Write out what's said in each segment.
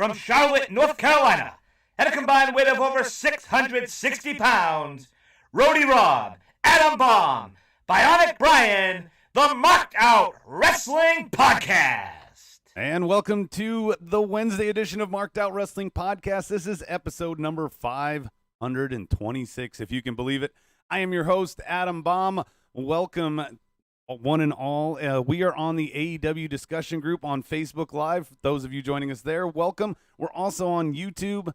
from Charlotte, North Carolina, at a combined weight of over 660 pounds, Rody Rob, Adam Bomb, Bionic Brian, the Marked Out Wrestling Podcast. And welcome to the Wednesday edition of Marked Out Wrestling Podcast. This is episode number 526, if you can believe it. I am your host, Adam Bomb. Welcome, one and all. We are on the AEW discussion group on Facebook Live. Those of you joining us there, welcome. We're also on YouTube,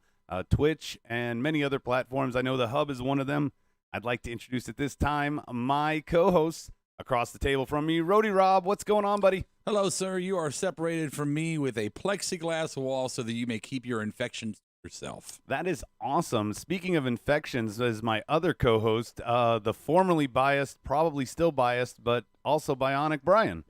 Twitch, and many other platforms. I know the Hub is one of them. I'd like to introduce at this time my co-host across the table from me, Rody Rob. What's going on, buddy? Hello, sir. You are separated from me with a plexiglass wall so that you may keep your infections to yourself. That is awesome. Speaking of infections, as my other co-host, the formerly biased, probably still biased, but also Bionic Brian.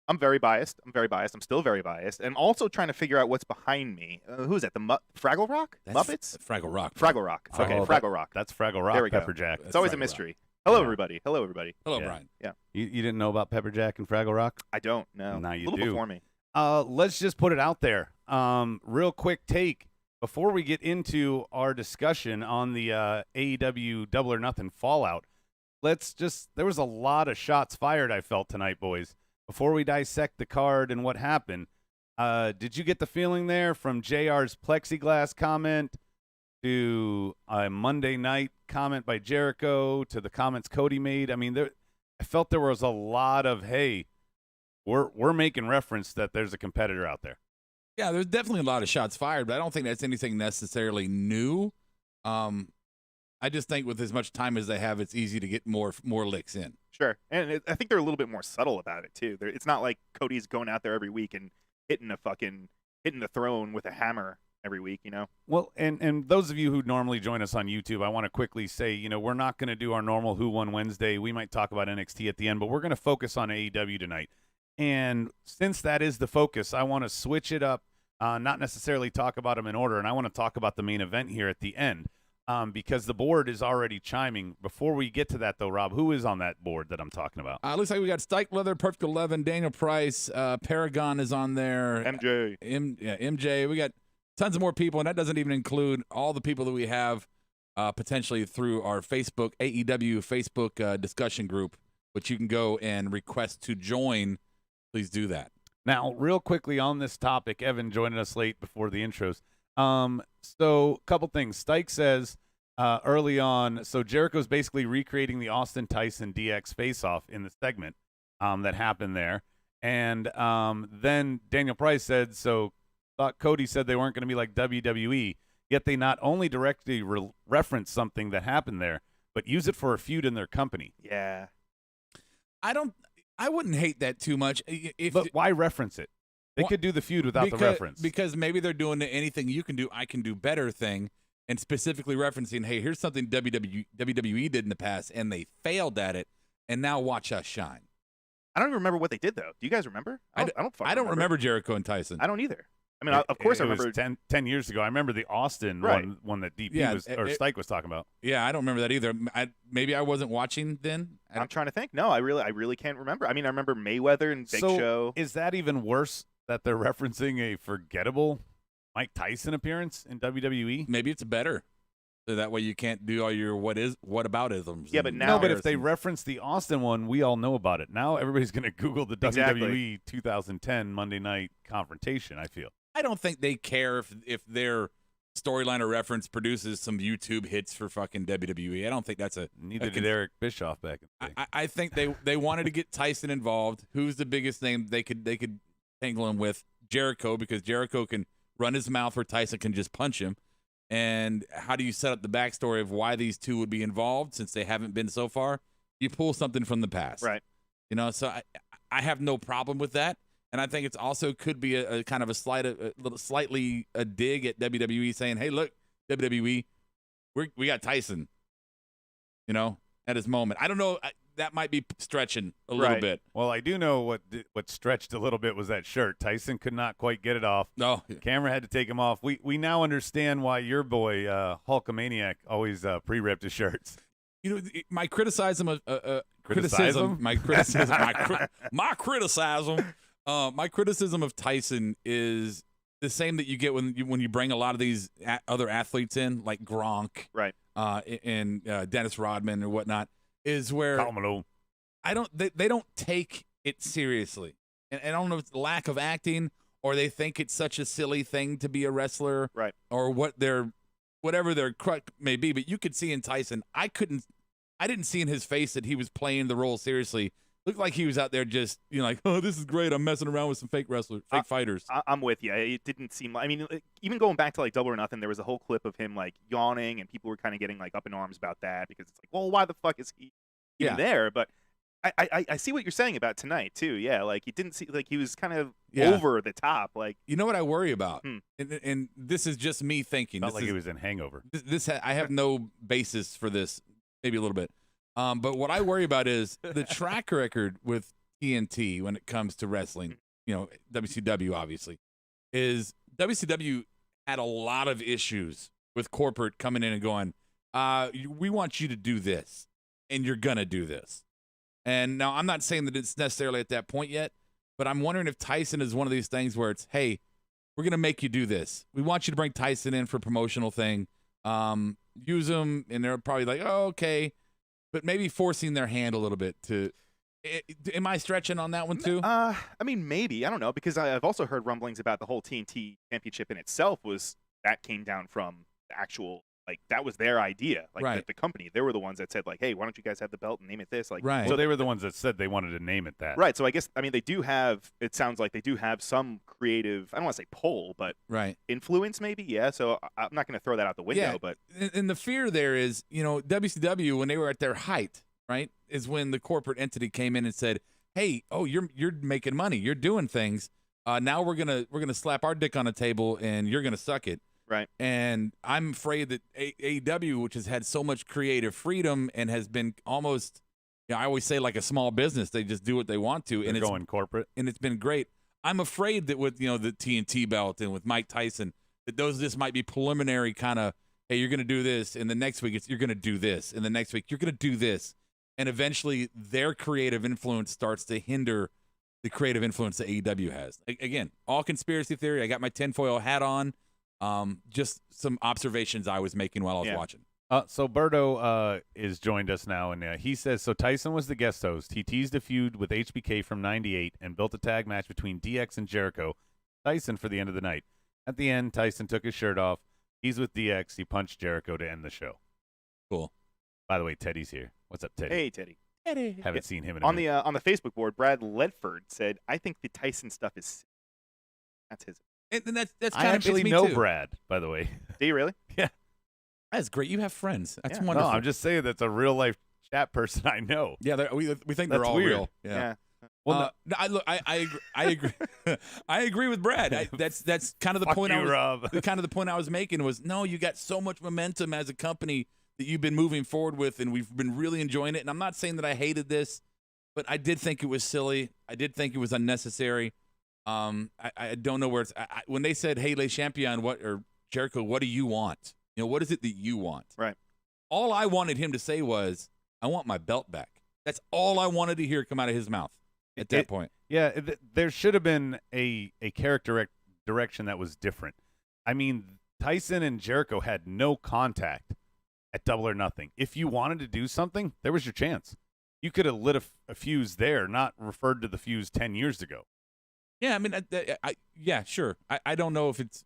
I'm very biased. I'm still very biased. I'm also trying to figure out what's behind me. Who is that? Fraggle Rock? Muppets? Fraggle Rock. Fraggle Rock. Okay, Fraggle Rock. That's Fraggle Rock, There we go. Pepper Jack. It's always a mystery. Hello, everybody. Hello, Hello, Brian. Yeah. You didn't know about Pepper Jack and Fraggle Rock? I don't know. Now you a little do. before me. Let's just put it out there. Real quick take before we get into our discussion on the AEW Double or Nothing Fallout. There was a lot of shots fired, I felt tonight, boys. Before we dissect the card and what happened, did you get the feeling there from JR's plexiglass comment to a Monday night comment by Jericho to the comments Cody made? I mean, I felt there was a lot of, hey, we're making reference that there's a competitor out there. Yeah, there's definitely a lot of shots fired, but I don't think that's anything necessarily new. I just think with as much time as they have, it's easy to get more licks in. Sure. And I think they're a little bit more subtle about it, too. It's not like Cody's going out there every week and hitting the throne with a hammer every week, you know? Well, and those of you who normally join us on YouTube, I want to quickly say, we're not going to do our normal Who Won Wednesday. We might talk about NXT at the end, but we're going to focus on AEW tonight. And since that is the focus, I want to switch it up, not necessarily talk about them in order, and I want to talk about the main event here at the end. Because the board is already chiming. Before we get to that, though, Rob, who is on that board that I'm talking about? Looks like we got Stike Leather, Perfect 11, Daniel Price, Paragon is on there. MJ. MJ. We got tons of more people, and that doesn't even include all the people that we have potentially through our Facebook, AEW Facebook discussion group, which you can go and request to join. Please do that. Now, real quickly on this topic, Evan joining us late before the intros. So a couple things. Stike says early on, so Jericho's basically recreating the Austin Tyson DX face-off in the segment that happened there. And then Daniel Price said, so thought Cody said they weren't going to be like WWE, yet they not only directly reference something that happened there, but use it for a feud in their company. Yeah. I wouldn't hate that too much. But why reference it? They could do the feud without the reference. Because maybe they're doing the anything you can do, I can do better thing, and specifically referencing, hey, here's something WWE did in the past, and they failed at it, and now watch us shine. I don't even remember what they did, though. Do you guys remember? I don't remember Jericho and Tyson. I don't either. I mean, of course I remember. It was 10 years ago. I remember the Austin one that DP Stike was talking about. Yeah, I don't remember that either. Maybe I wasn't watching then. I'm trying to think. No, I really can't remember. I mean, I remember Mayweather and Big Show. Is that even worse that they're referencing a forgettable Mike Tyson appearance in WWE? Maybe it's better. So that way you can't do all your whataboutisms. Yeah, but now. No, but if they reference the Austin one, we all know about it. Now everybody's going to Google the WWE 2010 Monday Night Confrontation, I feel. I don't think they care if their storyline or reference produces some YouTube hits for fucking WWE. I don't think that's Neither did Eric Bischoff back in the day. I think they wanted to get Tyson involved. Who's the biggest name they could tangle him with? Jericho, because Jericho can run his mouth where Tyson can just punch him. And how do you set up the backstory of why these two would be involved since they haven't been so far? You pull something from the past. Right. So I have no problem with that. And I think it's also could be a kind of a slightly a dig at WWE saying, hey, look, WWE, we got Tyson, at his moment. I don't know. That might be stretching a little bit. Well, I do know what stretched a little bit was that shirt. Tyson could not quite get it off. No. The camera had to take him off. We now understand why your boy, Hulkamaniac, always pre-ripped his shirts. My criticism of my criticism of Tyson is the same that you get when you bring a lot of these other athletes in, like Gronk, Right. And Dennis Rodman or whatnot, is where they don't take it seriously, and I don't know if it's lack of acting or they think it's such a silly thing to be a wrestler, right? Or whatever their crutch may be. But you could see in Tyson, I didn't see in his face that he was playing the role seriously. Looked like he was out there just, like, oh, this is great. I'm messing around with some fake fighters. I'm with you. It didn't seem like, I mean, even going back to like Double or Nothing, there was a whole clip of him like yawning, and people were kind of getting like up in arms about that because it's like, well, why the fuck is he even there? But I see what you're saying about tonight too. Yeah, like he didn't see, like he was kind of over the top. Like, you know what I worry about, and this is just me thinking. Not like he was in Hangover. I have no basis for this. Maybe a little bit. But what I worry about is the track record with TNT when it comes to wrestling, WCW obviously, is WCW had a lot of issues with corporate coming in and going, we want you to do this, and you're going to do this. And now I'm not saying that it's necessarily at that point yet, but I'm wondering if Tyson is one of these things where it's, hey, we're going to make you do this. We want you to bring Tyson in for a promotional thing. Use them, and they're probably like, oh, okay. But maybe forcing their hand a little bit am I stretching on that one too? I mean, maybe. I don't know, because I've also heard rumblings about the whole TNT championship in itself came down from the actual, like, that was their idea. Like, the company, they were the ones that said, like, hey, why don't you guys have the belt and name it this? Like, right. So they were the ones that said they wanted to name it that. Right. So I guess, I mean, it sounds like they do have some creative, I don't want to say pull, but influence maybe. Yeah. So I'm not going to throw that out the window, but. And the fear there is, WCW, when they were at their height, right, is when the corporate entity came in and said, hey, oh, you're making money. You're doing things. Now we're going to slap our dick on a table and you're going to suck it. Right. And I'm afraid that AEW, which has had so much creative freedom and has been almost, I always say like a small business, they just do what they want to. They're going corporate. And it's been great. I'm afraid that with, the TNT belt and with Mike Tyson, that this might be preliminary kind of, hey, you're going to do this. And the next week, you're going to do this. And the next week, you're going to do this. And eventually, their creative influence starts to hinder the creative influence that AEW has. Again, all conspiracy theory. I got my tinfoil hat on. Just some observations I was making while I was watching. So Berto is joined us now, and he says, so Tyson was the guest host. He teased a feud with HBK from 98 and built a tag match between DX and Jericho. Tyson for the end of the night. At the end, Tyson took his shirt off. He's with DX. He punched Jericho to end the show. Cool. By the way, Teddy's here. What's up, Teddy? Hey, Teddy. Haven't seen him in a on minute. the Facebook board. Brad Ledford said, "I think the Tyson stuff is." That's his. And that's kind I of actually me know too. Brad, by the way. Do you really? Yeah. That's great. You have friends. That's Yeah. wonderful. No, I'm just saying that's a real life chat person I know. Yeah, we think they're That's all weird. real. Yeah. Well, I agree. I agree with Brad. That's kind of the fuck point. you, Rob. The point I was making was, no, you got so much momentum as a company that you've been moving forward with, and we've been really enjoying it. And I'm not saying that I hated this, but I did think it was silly. I did think it was unnecessary. I don't know where it's when they said, "Hey, Le Champion, or Jericho, what do you want? What is it that you want?" Right. All I wanted him to say was, "I want my belt back." That's all I wanted to hear come out of his mouth at that point. Yeah, there should have been a character direction that was different. I mean, Tyson and Jericho had no contact at Double or Nothing. If you wanted to do something, there was your chance. You could have lit a fuse there, not referred to the fuse 10 years ago. Yeah, I mean, yeah, sure. I don't know if it's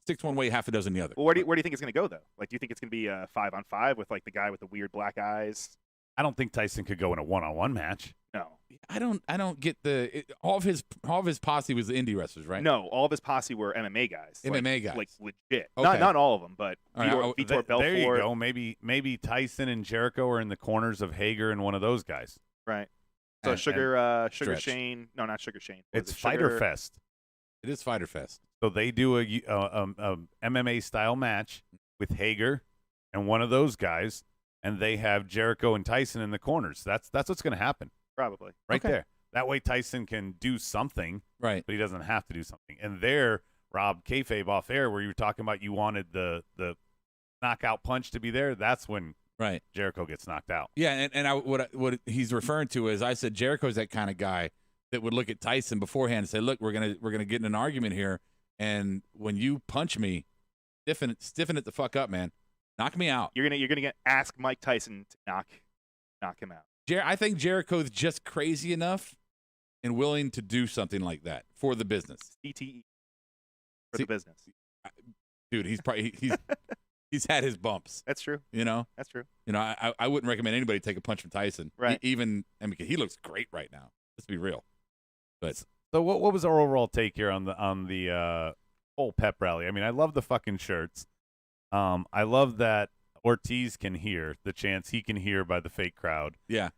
6 one way, half a dozen the other. Well, where do you think it's going to go though? Like, do you think it's going to be a 5-on-5 with like the guy with the weird black eyes? I don't think Tyson could go in a 1-on-1 match. No. I don't get all of his posse was the indie wrestlers, right? No, all of his posse were MMA guys. MMA guys, like legit. Okay. Not all of them, but All right, Vitor Belfort. There you go. Maybe Tyson and Jericho are in the corners of Hager and one of those guys. Right. So And Sugar Stretch. Shane. No, not Sugar Shane. What is It's it? Fighter Sugar- Fest. It is Fighter Fest. So they do a MMA style match with Hager and one of those guys, and they have Jericho and Tyson in the corners. That's what's going to happen Probably. right Okay. there. That way Tyson can do something, Right. but he doesn't have to do something. And there, Rob, kayfabe off air, where you were talking about you wanted the knockout punch to be there, that's when Right. Jericho gets knocked out. Yeah, and what he's referring to is, I said Jericho's that kind of guy that would look at Tyson beforehand and say, "Look, we're gonna get in an argument here, And when you punch me, stiffen it the fuck up, man. Knock me out. You're gonna ask Mike Tyson to knock him out. I think Jericho's just crazy enough and willing to do something like that for the business. CTE for the business. Dude, he's had his bumps. That's true. You know? That's true. You know, I wouldn't recommend anybody take a punch from Tyson. Right. He looks great right now. Let's be real. But So what was our overall take here on the whole pep rally? I mean, I love the fucking shirts. I love that Ortiz can hear the chants he can hear by the fake crowd. yeah,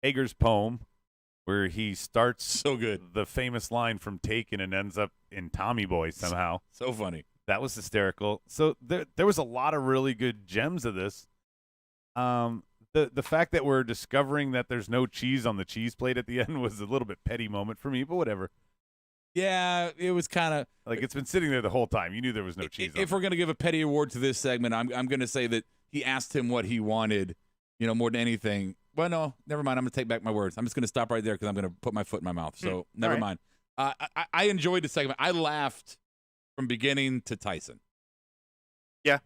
Hager's poem, where he starts so good. the famous line from Taken and ends up in Tommy Boy somehow. So funny. That was hysterical. So there was a lot of really good gems of this. The fact that we're discovering that there's no cheese on the cheese plate at the end was a little bit petty moment for me, but whatever. Yeah, it was kind of like it's been sitting there the whole time. You knew there was no cheese. If we're gonna give a petty award to this segment, I'm gonna say that he asked him what he wanted, more than anything. Well, no, never mind. I'm gonna take back my words. I'm just gonna stop right there because I'm gonna put my foot in my mouth. So never mind. I enjoyed the segment. I laughed from beginning to Tyson. Yeah.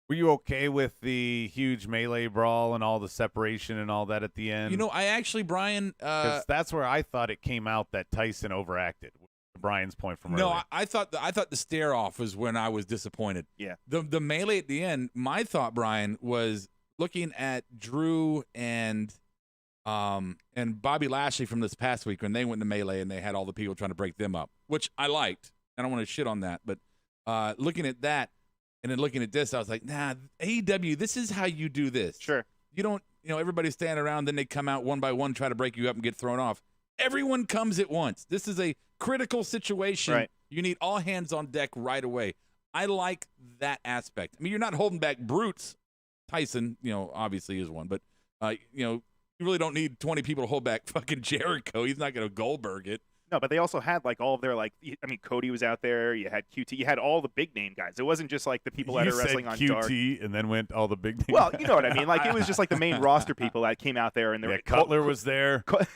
Were you okay with the huge melee brawl and all the separation and all that at the end? I actually, Brian, because that's where I thought it came out that Tyson overacted. Brian's point from earlier. No, I thought the stare off was when I was disappointed. Yeah. The melee at the end. My thought, Brian, was looking at Drew and Bobby Lashley from this past week when they went to melee and they had all the people trying to break them up, which I liked. I don't want to shit on that, but looking at that. And then looking at this, I was like, nah, AEW, this is how you do this. Sure. You don't, everybody's standing around, then they come out one by one, try to break you up and get thrown off. Everyone comes at once. This is a critical situation. Right. You need all hands on deck right away. I like that aspect. I mean, you're not holding back brutes. Tyson, obviously is one, but, you really don't need 20 people to hold back fucking Jericho. He's not going to Goldberg it. No, but they also had all of their Cody was out there. You had QT. You had all the big name guys. It wasn't just the people that are wrestling on QT dark. and then went all the big name. Well, guys. you know what I mean. It was just the main roster people that came out there, and there. Cutler was there. Colt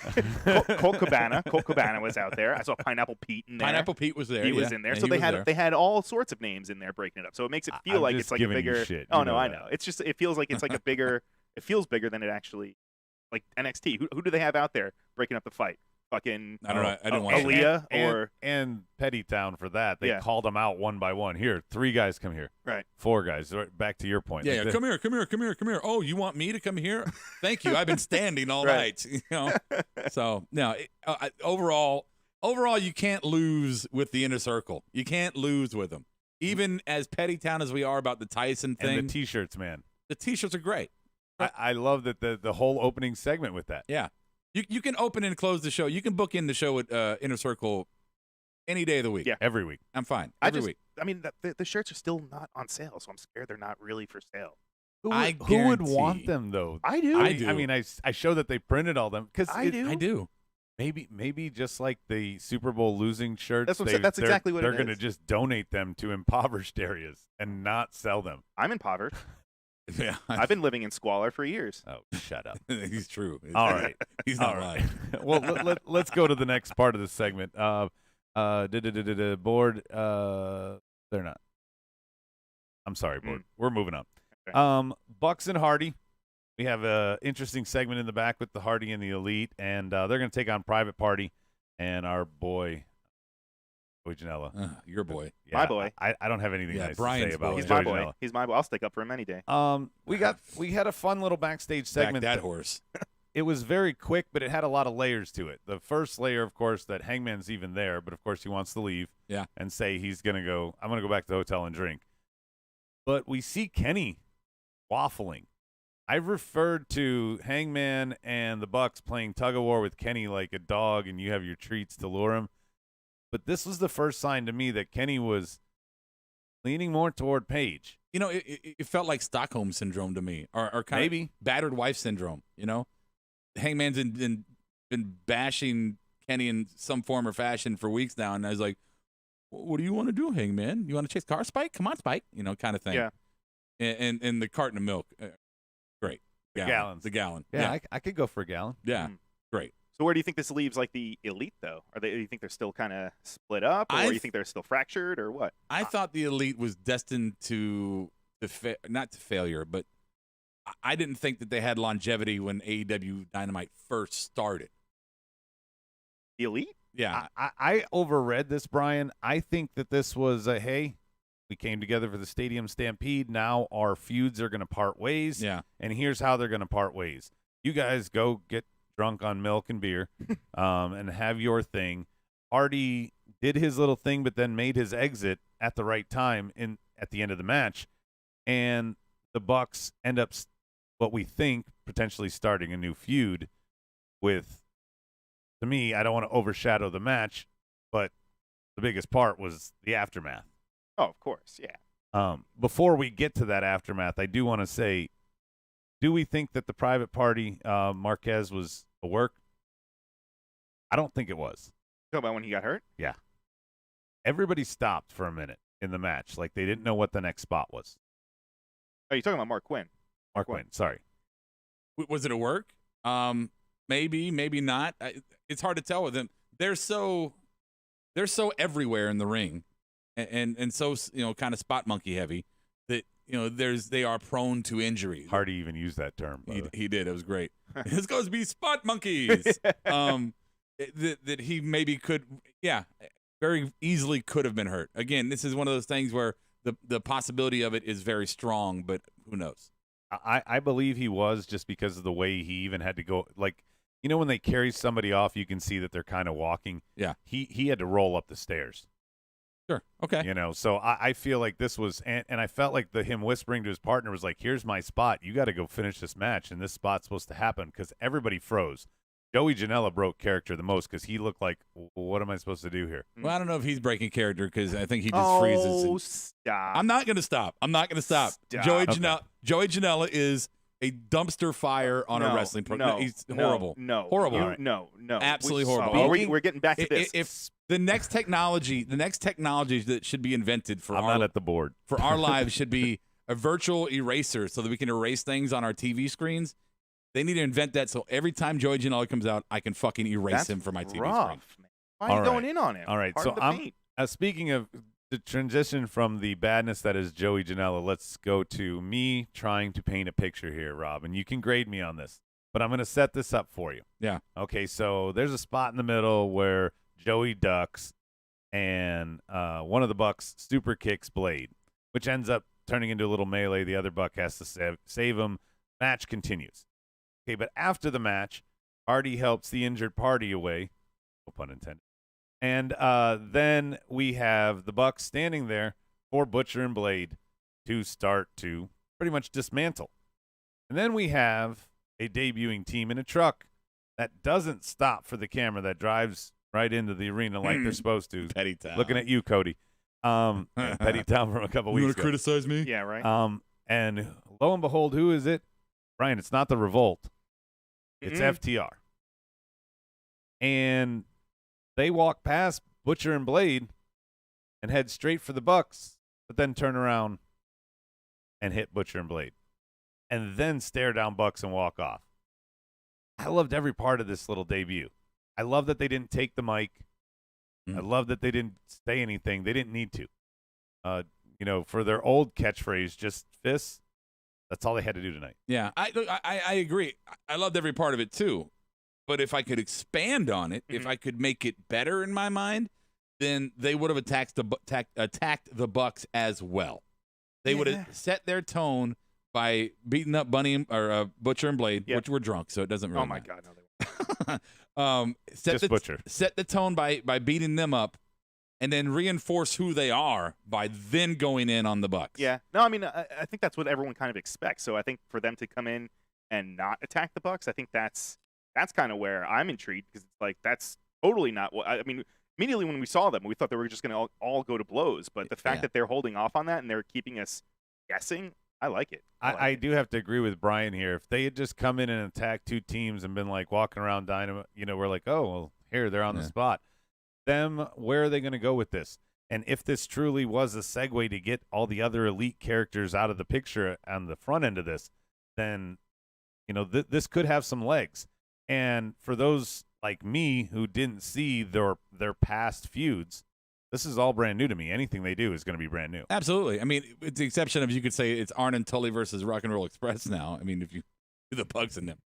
Cabana was out there. I saw Pineapple Pete in there. Pineapple Pete was there. He was in there. So they had all sorts of names in there breaking it up. So it makes it feel like it's a bigger. Shit. Oh no, I know. It's just it feels like it's a bigger. It feels bigger than it actually. Like NXT. Who do they have out there breaking up the fight? Fucking I don't know. I didn't want Aaliyah and Pettytown for that. They called them out one by one. Here, 3 guys come here. Right. 4 guys. Back to your point. Yeah, come here. Oh, you want me to come here? Thank you. I've been standing all night. So no. Overall, you can't lose with the inner circle. You can't lose with them. Even as Pettytown as we are about the Tyson thing. And the T-shirts, man. The T-shirts are great. I love that the whole opening segment with that. Yeah. You can open and close the show. You can book in the show at Inner Circle any day of the week. Yeah. Every week. I'm fine. Every week. I mean, the shirts are still not on sale, so I'm scared they're not really for sale. Who would want them, though? I do. I mean, I show that they printed all them. Cause I do. Maybe just like the Super Bowl losing shirts. That's what I'm saying. That's exactly what they're it going to is. just donate them to impoverished areas and not sell them. I'm impoverished. Yeah, I've been living in squalor for years. Oh, shut up. He's true. All right. He's not lying. Well, let's go to the next part of the segment. Board. They're not. I'm sorry, board. We're moving on. Okay. Bucks and Hardy. We have an interesting segment in the back with the Hardy and the Elite, and they're going to take on Private Party and our boy, Joey Janela. Your boy. Yeah, my boy. I don't have anything nice Brian's to say about boy. He's Joey my boy. Janela. He's my boy. I'll stick up for him any day. We had a fun little backstage segment. Back that horse. It was very quick, but it had a lot of layers to it. The first layer, of course, that Hangman's even there, but of course he wants to leave. Yeah. And say I'm going to go back to the hotel and drink. But we see Kenny waffling. I've referred to Hangman and the Bucks playing tug of war with Kenny like a dog, and you have your treats to lure him. But this was the first sign to me that Kenny was leaning more toward Paige. It felt like Stockholm syndrome to me, or kind Maybe. of battered wife syndrome. Hangman's been bashing Kenny in some form or fashion for weeks now, and I was like, "What do you want to do, Hangman? You want to chase car, Spike? Come on, Spike!" Kind of thing. Yeah. And the carton of milk, great. The gallons. The gallon. Yeah, I could go for a gallon. Yeah. Great. So where do you think this leaves like the Elite though? Do you think they're still kind of split up, or do you think they're still fractured, or what? I thought the Elite was destined to not to failure, but I didn't think that they had longevity when AEW Dynamite first started. The Elite? Yeah. I overread this, Brian. I think that this was a, hey, we came together for the Stadium Stampede. Now our feuds are going to part ways. Yeah. And here's how they're going to part ways. You guys go get drunk on milk and beer and have your thing. Hardy did his little thing, but then made his exit at the right time at the end of the match. And the Bucks end up, what we think, potentially starting a new feud with, to me, I don't want to overshadow the match, but the biggest part was the aftermath. Oh, of course, yeah. Before we get to that aftermath, I do want to say, do we think that the private party, Marquez, was a work? I don't think it was. Talk about when he got hurt? Yeah. Everybody stopped for a minute in the match. Like, they didn't know what the next spot was. Oh, you're talking about Mark Quinn. Mark Quinn, sorry. Was it a work? Maybe, maybe not. It's hard to tell with them. They're so everywhere in the ring, and so kind of spot monkey heavy that they are prone to injury. Hardy even used that term. He did. It was great. It's supposed to be spot monkeys. That he maybe could, very easily could have been hurt. Again, this is one of those things where the possibility of it is very strong, but who knows? I believe he was, just because of the way he even had to go. Like, when they carry somebody off, you can see that they're kind of walking. Yeah. He had to roll up the stairs. Sure. Okay. So I feel like this was, and I felt like him whispering to his partner was like, here's my spot. You got to go finish this match, and this spot's supposed to happen, because everybody froze. Joey Janela broke character the most, because he looked like, what am I supposed to do here? Well, I don't know if he's breaking character, because I think he just freezes. Oh, stop. I'm not going to stop. Stop. Joey Janela is a dumpster fire on a wrestling program. He's horrible. Horrible. No. Absolutely horrible. We're getting back to this. If the next technology that should be invented for I'm not at the board. For our lives should be a virtual eraser, so that we can erase things on our TV screens. They need to invent that, so every time Joey Janela comes out, I can fucking erase him from my TV screen. Man. Why are you going in on him? All right, so I'm speaking of the transition from the badness that is Joey Janela, let's go to me trying to paint a picture here, Rob, and you can grade me on this, but I'm going to set this up for you. Yeah. Okay, so there's a spot in the middle where Joey ducks, and one of the Bucks super kicks Blade, which ends up turning into a little melee. The other Buck has to save him. Match continues. Okay, but after the match, Hardy helps the injured party away, no pun intended. And then we have the Bucks standing there for Butcher and Blade to start to pretty much dismantle. And then we have a debuting team in a truck that doesn't stop for the camera, that drives right into the arena like they're supposed to. Petty Town. Looking at you, Cody. Petty Town from a couple weeks ago. You want to criticize me? Yeah, right. And lo and behold, who is it? Brian, it's not the Revolt. It's FTR. And they walk past Butcher and Blade and head straight for the Bucks, but then turn around and hit Butcher and Blade. And then stare down Bucks and walk off. I loved every part of this little debut. I love that they didn't take the mic. I love that they didn't say anything. They didn't need to. For their old catchphrase, just fists, that's all they had to do tonight. Yeah, I agree. I loved every part of it too. But if I could expand on it, if I could make it better in my mind, then they would have attacked the Bucks as well. They would have set their tone by beating up Butcher and Blade, which were drunk, so it doesn't really matter. God, no, they Set Butcher. Set the tone by beating them up, and then reinforce who they are by then going in on the Bucks. Yeah. No, I mean, I think that's what everyone kind of expects. So I think for them to come in and not attack the Bucks, I think that's kind of where I'm intrigued, because it's like that's totally not what I mean. Immediately when we saw them, we thought they were just going to all go to blows. But the fact that they're holding off on that and they're keeping us guessing, I like it. I do have to agree with Brian here. If they had just come in and attacked two teams and been like walking around Dynamite, we're like, oh, well, here, they're on the spot. Where are they going to go with this? And if this truly was a segue to get all the other elite characters out of the picture on the front end of this, then, this could have some legs. And for those like me who didn't see their past feuds, this is all brand new to me. Anything they do is going to be brand new. Absolutely. I mean, with the exception of you could say it's Arn and Tully versus Rock and Roll Express now. I mean, if you do the Bugs in them.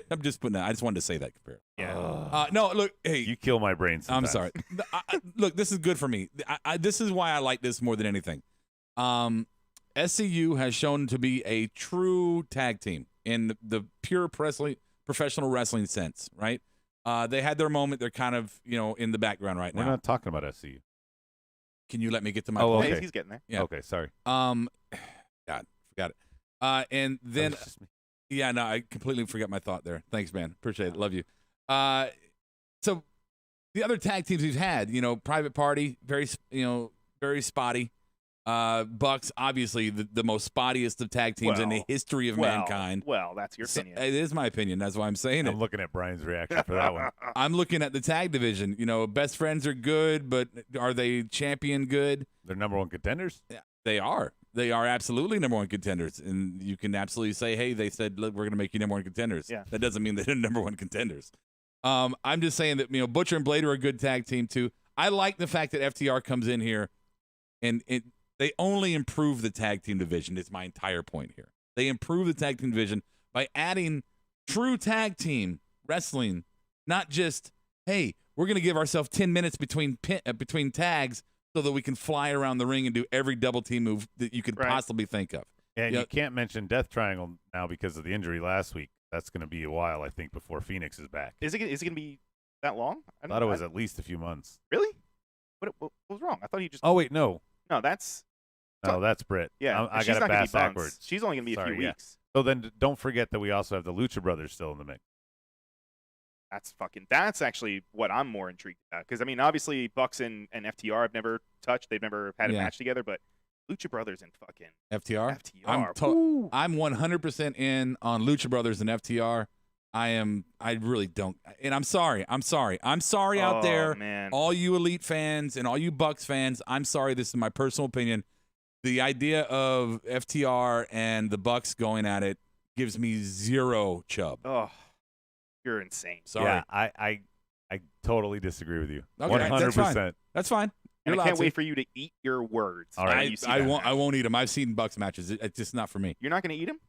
I'm just putting that. I just wanted to say that comparison. Yeah. No, look, hey. You kill my brain sometimes. I'm sorry. Look, this is good for me. This is why I like this more than anything. SCU has shown to be a true tag team in the pure professional wrestling sense, right? They had their moment. They're kind of, in the background right We're now. not talking about SCU. Can you let me get to my Oh, point? okay. He's getting there. Yeah. Okay, sorry. God, forgot it. And then, That was just me. yeah, no, I completely forgot my thought there. Thanks, man. Appreciate it. Love you. So the other tag teams we've had, Private Party, very spotty. Bucks, obviously the most spottiest of tag teams in the history of mankind. Well, that's your opinion. It is my opinion. That's why I'm saying it. I'm looking at Brian's reaction for that one. I'm looking at the tag division. Best friends are good, but are they champion good? They're number one contenders? Yeah, they are. They are absolutely number one contenders. And you can absolutely say, hey, they said, look, we're going to make you number one contenders. Yeah. That doesn't mean they're number one contenders. I'm just saying that, Butcher and Blade are a good tag team, too. I like the fact that FTR comes in here and they only improve the tag team division. It's my entire point here. They improve the tag team division by adding true tag team wrestling, not just, hey, we're going to give ourselves 10 minutes between tags so that we can fly around the ring and do every double team move that you could possibly think of. And you can't mention Death Triangle now because of the injury last week. That's going to be a while, I think, before Phoenix is back. Is it going to be that long? I thought it was at least a few months. Really? What was wrong? I thought he just. Oh, wait, no. No, that's. No, that's Britt. Yeah, I got it backwards. She's only going to be a few weeks. So then don't forget that we also have the Lucha Brothers still in the mix. That's actually what I'm more intrigued about. Because, I mean, obviously, Bucks and FTR have never touched. They've never had a match together. But Lucha Brothers and fucking FTR? FTR. I'm 100% in on Lucha Brothers and FTR. I really don't. And I'm sorry out there. Man. All you Elite fans and all you Bucks fans, I'm sorry. This is my personal opinion. The idea of FTR and the Bucks going at it gives me zero chub. Oh, you're insane. Sorry. Yeah, I totally disagree with you. Okay, 100%. That's fine. And I can't wait for you to eat your words. All right. I won't eat them. I've seen Bucks matches. It's just not for me. You're not going to eat them?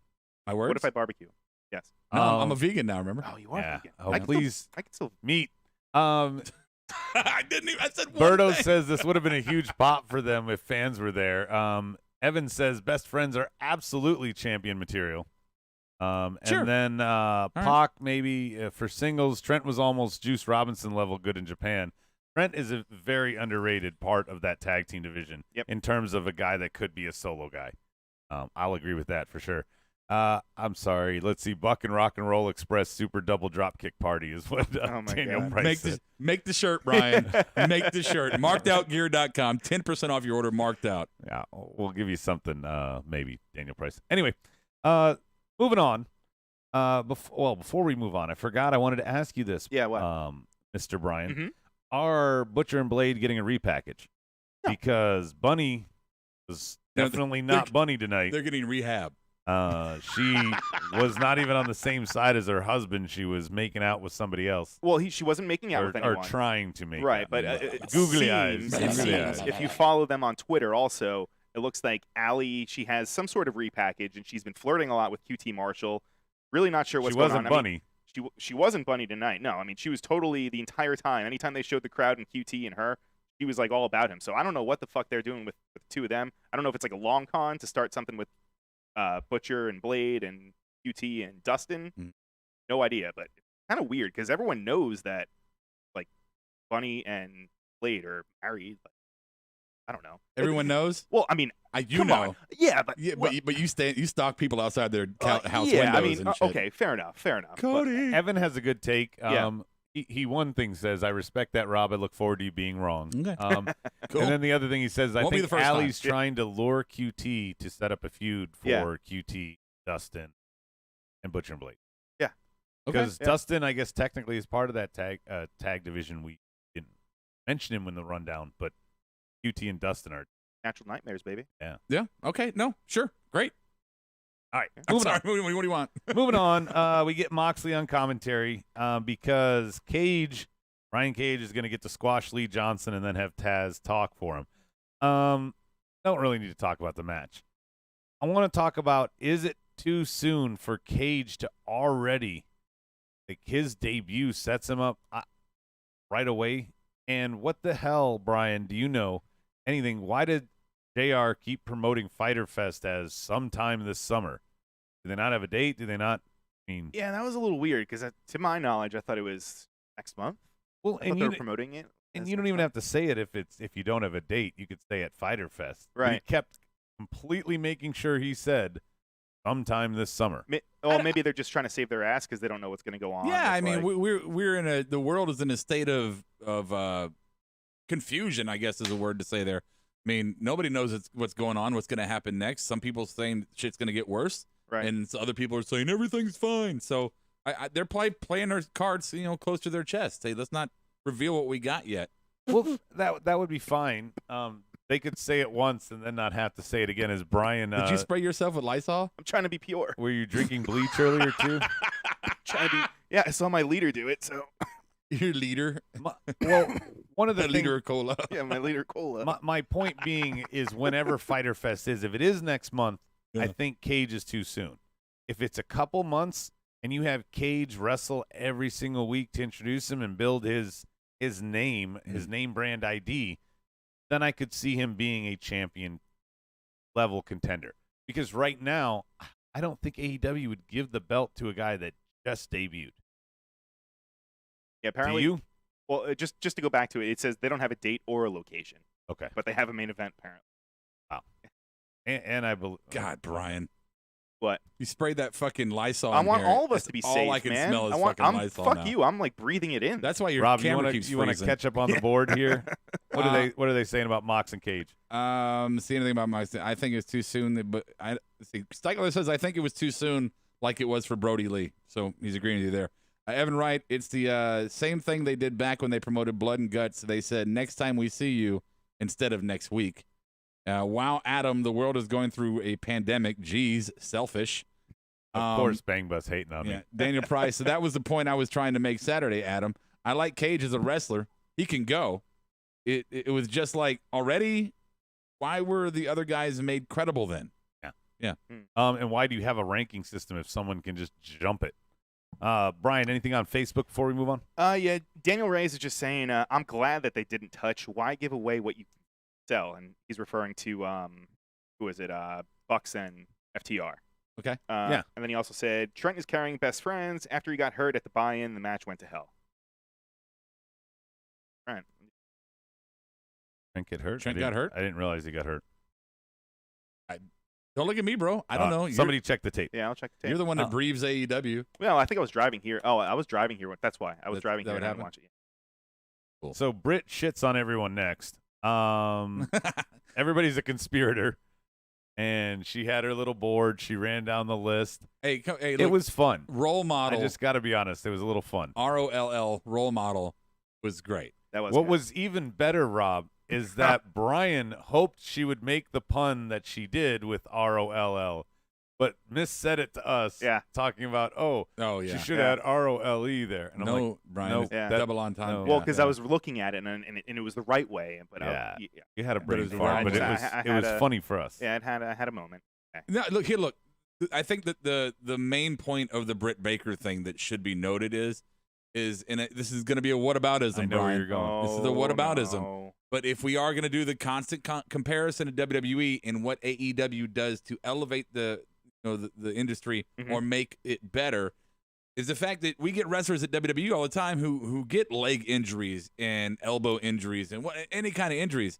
My words? What if I barbecue? Yes. No, I'm a vegan now, remember? Oh, you are vegan. Oh, please. I can still Meat. I didn't even. I said one Berto thing. says this would have been a huge pop for them if fans were there. Evan says best friends are absolutely champion material. Sure. And then Pac maybe for singles. Trent was almost Juice Robinson level good in Japan. Trent is a very underrated part of that tag team division in terms of a guy that could be a solo guy. I'll agree with that for sure. I'm sorry. Let's see. Buck and Rock and Roll Express Super Double Dropkick Party is what Daniel Price said. Make the shirt, Brian. Make the shirt. MarkedOutGear.com. 10% off your order marked out. Yeah, we'll give you something, maybe, Daniel Price. Anyway, moving on. Before we move on, I forgot I wanted to ask you this. Yeah, what? Mr. Brian. Mm-hmm. Are Butcher and Blade getting a repackage? No. Because Bunny was definitely not Bunny tonight. They're getting rehab. She was not even on the same side as her husband. She was making out with somebody else. Well, she wasn't making out with anyone. Or trying to make right, out. but googly eyes. Googly eyes. If you follow them on Twitter also, it looks like Allie, she has some sort of repackage, and she's been flirting a lot with QT Marshall. Really not sure what's going on. She wasn't Bunny. She wasn't Bunny tonight. No, I mean, she was totally the entire time. Anytime they showed the crowd and QT and her, she was like all about him. So I don't know what the fuck they're doing with the two of them. I don't know if it's like a long con to start something with Butcher and Blade and QT and Dustin. No idea, but it's kind of weird because everyone knows that like Bunny and Blade are married. But I don't know. Everyone knows. Well, I mean, you know. On. Yeah, but you stalk people outside their house windows. Yeah, I mean, and shit. Okay, fair enough. Cody. But Evan has a good take. Yeah. He one thing says, I respect that, Rob. I look forward to you being wrong. Okay. Cool. And then the other thing he says, I think Allie's time. trying to lure QT to set up a feud for QT, Dustin, and Butcher and Blade. Yeah. Because Dustin, I guess, technically is part of that tag division. We didn't mention him in the rundown, but QT and Dustin are natural nightmares, baby. Yeah. Yeah. Okay. No. Sure. Great. All right, I'm moving sorry. on. What do you want? Moving on, we get Moxley on commentary because Ryan Cage is going to get to squash Lee Johnson and then have Taz talk for him. Don't really need to talk about the match. I want to talk about, is it too soon for Cage to already, like, his debut sets him up right away? And what the hell, Brian, do you know anything? Why did JR keep promoting Fyter Fest as sometime this summer? Do they not have a date? Do they not? I mean, Yeah, that was a little weird because, to my knowledge, I thought it was next month. well, I thought they were promoting it. and as you don't next even month. have to say it if you don't have a date. You could stay at Fyter Fest. But he Right. kept completely making sure he said sometime this summer. Maybe they're just trying to save their ass because they don't know what's going to go on. Yeah, I It's mean, like- we're in the world is in a state of confusion, I guess is a word to say there. I mean, nobody knows what's going on, what's going to happen next. Some people saying shit's going to get worse, right. and other people are saying everything's fine. So they're probably playing their cards, close to their chest. Hey, let's not reveal what we got yet. Well, that would be fine. They could say it once and then not have to say it again. As Brian, Did you spray yourself with Lysol? I'm trying to be pure. were you drinking bleach earlier too? Trying to be. Yeah, I saw my leader do it. So Your leader, Well, one of the the things, leader of cola. yeah, my leader cola. my point being is whenever Fyter Fest is, if it is next month, I Yeah. think Cage is too soon. If it's a couple months and you have Cage wrestle every single week to introduce him and build his name, his name brand ID, then I could see him being a champion level contender. Because right now, I don't think AEW would give the belt to a guy that just debuted. Yeah, apparently. Do you? Well, just to go back to it, it says they don't have a date or a location, Okay. but they have a main event apparently. And I believe. God, Brian, What? you sprayed that fucking Lysol. I in want here. all of us That's to be all safe, I can man. smell is fuck fucking Lysol now. you. I'm like breathing it in. That's why your Rob, camera you keeps want to freezing. catch up on the board here? What Uh, are they saying about Mox and Cage? See anything about my? I think it's too soon. But see, Stigler says I think it was too soon, like it was for Brody Lee. So he's agreeing with you there. Evan Wright, it's the same thing they did back when they promoted Blood and Guts. They said next time we see you instead of next week. Wow, Adam, the world is going through a pandemic. Geez, selfish. Of course, Bang Bus hating on me. Yeah, Daniel Price. So that was the point I was trying to make Saturday, Adam. I like Cage as a wrestler. He can go. It was just like already. Why were the other guys made credible then? And why do you have a ranking system if someone can just jump it? Brian, anything on Facebook before we move on? Yeah, Daniel Reyes is just saying, I'm glad that they didn't touch. Why give away what you can sell? And he's referring to who is it? Bucks and FTR. Okay. Yeah. And then he also said Trent is carrying best friends. After he got hurt at the buy-in, the match went to hell. Trent. Trent get hurt? Trent I got didn't- hurt? I didn't realize he got hurt. Don't look at me, bro. I don't know. Somebody check the tape. Yeah, I'll check the tape. You're the one that breathes AEW. Well, I think I was driving here. Oh, I was driving here. That's why. I was That- driving that here would and I didn't happen? watch it. So Britt shits on everyone next. Everybody's a conspirator. And she had her little board. She ran down the list. hey, look, It was fun. role model. I just got to be honest. It was a little fun. ROLL role model was great. That was What good. was even better, Rob, is that Brian hoped she would make the pun that she did with ROLL, but Miss said it to us, Yeah. talking about, Oh yeah. she should Yeah. have had ROLE there. And I'm no, like, Brian. no, it's Yeah. double on time. no. Well, Yeah, because I was looking at it and it was the right way, but Yeah. yeah, you had a But it brain was fart, wrong but it way. was, I it had was a- funny for us. I had a moment. No, look here. Look, I think that the main point of the Britt Baker thing that should be noted is this is going to be a whataboutism. I know where Brian. you're going. This is the whataboutism. No. But if we are going to do the constant comparison to WWE and what AEW does to elevate the industry Mhm. or make it better, is the fact that we get wrestlers at WWE all the time who get leg injuries and elbow injuries and any kind of injuries,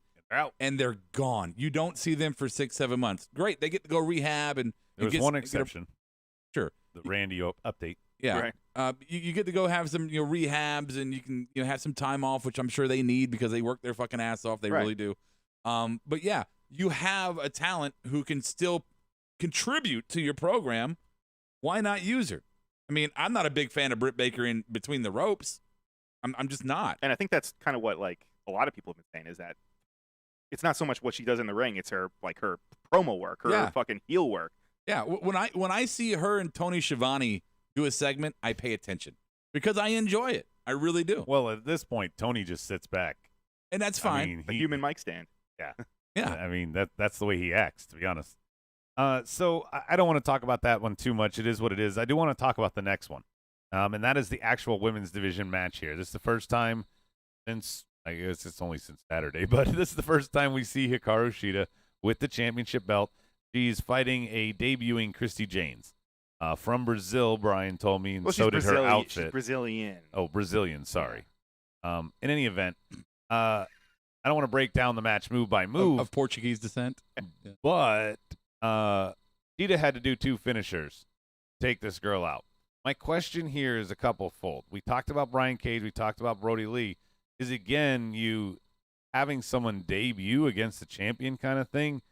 and they're gone. You don't see them for 6-7 months. Great, they get to go rehab and There was get- one get a- exception. Sure. The Randy update. Yeah. Right. You get to go have some rehabs and you can have some time off, which I'm sure they need because they work their fucking ass off. They Right. really do. But yeah, you have a talent who can still contribute to your program. Why not use her? I mean, I'm not a big fan of Britt Baker in between the ropes. I'm just not. And I think that's kind of what like a lot of people have been saying is that it's not so much what she does in the ring; it's her promo work, her Yeah. fucking heel work. Yeah, when I see her and Tony Schiavone do a segment, I pay attention because I enjoy it. I really do. Well, at this point, Tony just sits back. And that's fine. I mean, A human mic stand. Yeah. Yeah. I mean, that's the way he acts, to be honest. So I don't want to talk about that one too much. It is what it is. I do want to talk about the next one, and that is the actual women's division match here. This is the first time since, I guess it's only since Saturday, but this is the first time we see Hikaru Shida with the championship belt. She's fighting a debuting Christy Janes from Brazil, Brian told me, and Well, so did her outfit. She's Brazilian. Oh, Brazilian, sorry. In any event, I don't want to break down the match move by move. Of Portuguese descent. Yeah. But Shida had to do 2 finishers to take this girl out. My question here is a couple-fold. We talked about Brian Cage. We talked about Brody Lee. Is, again, you having someone debut against the champion kind of thing,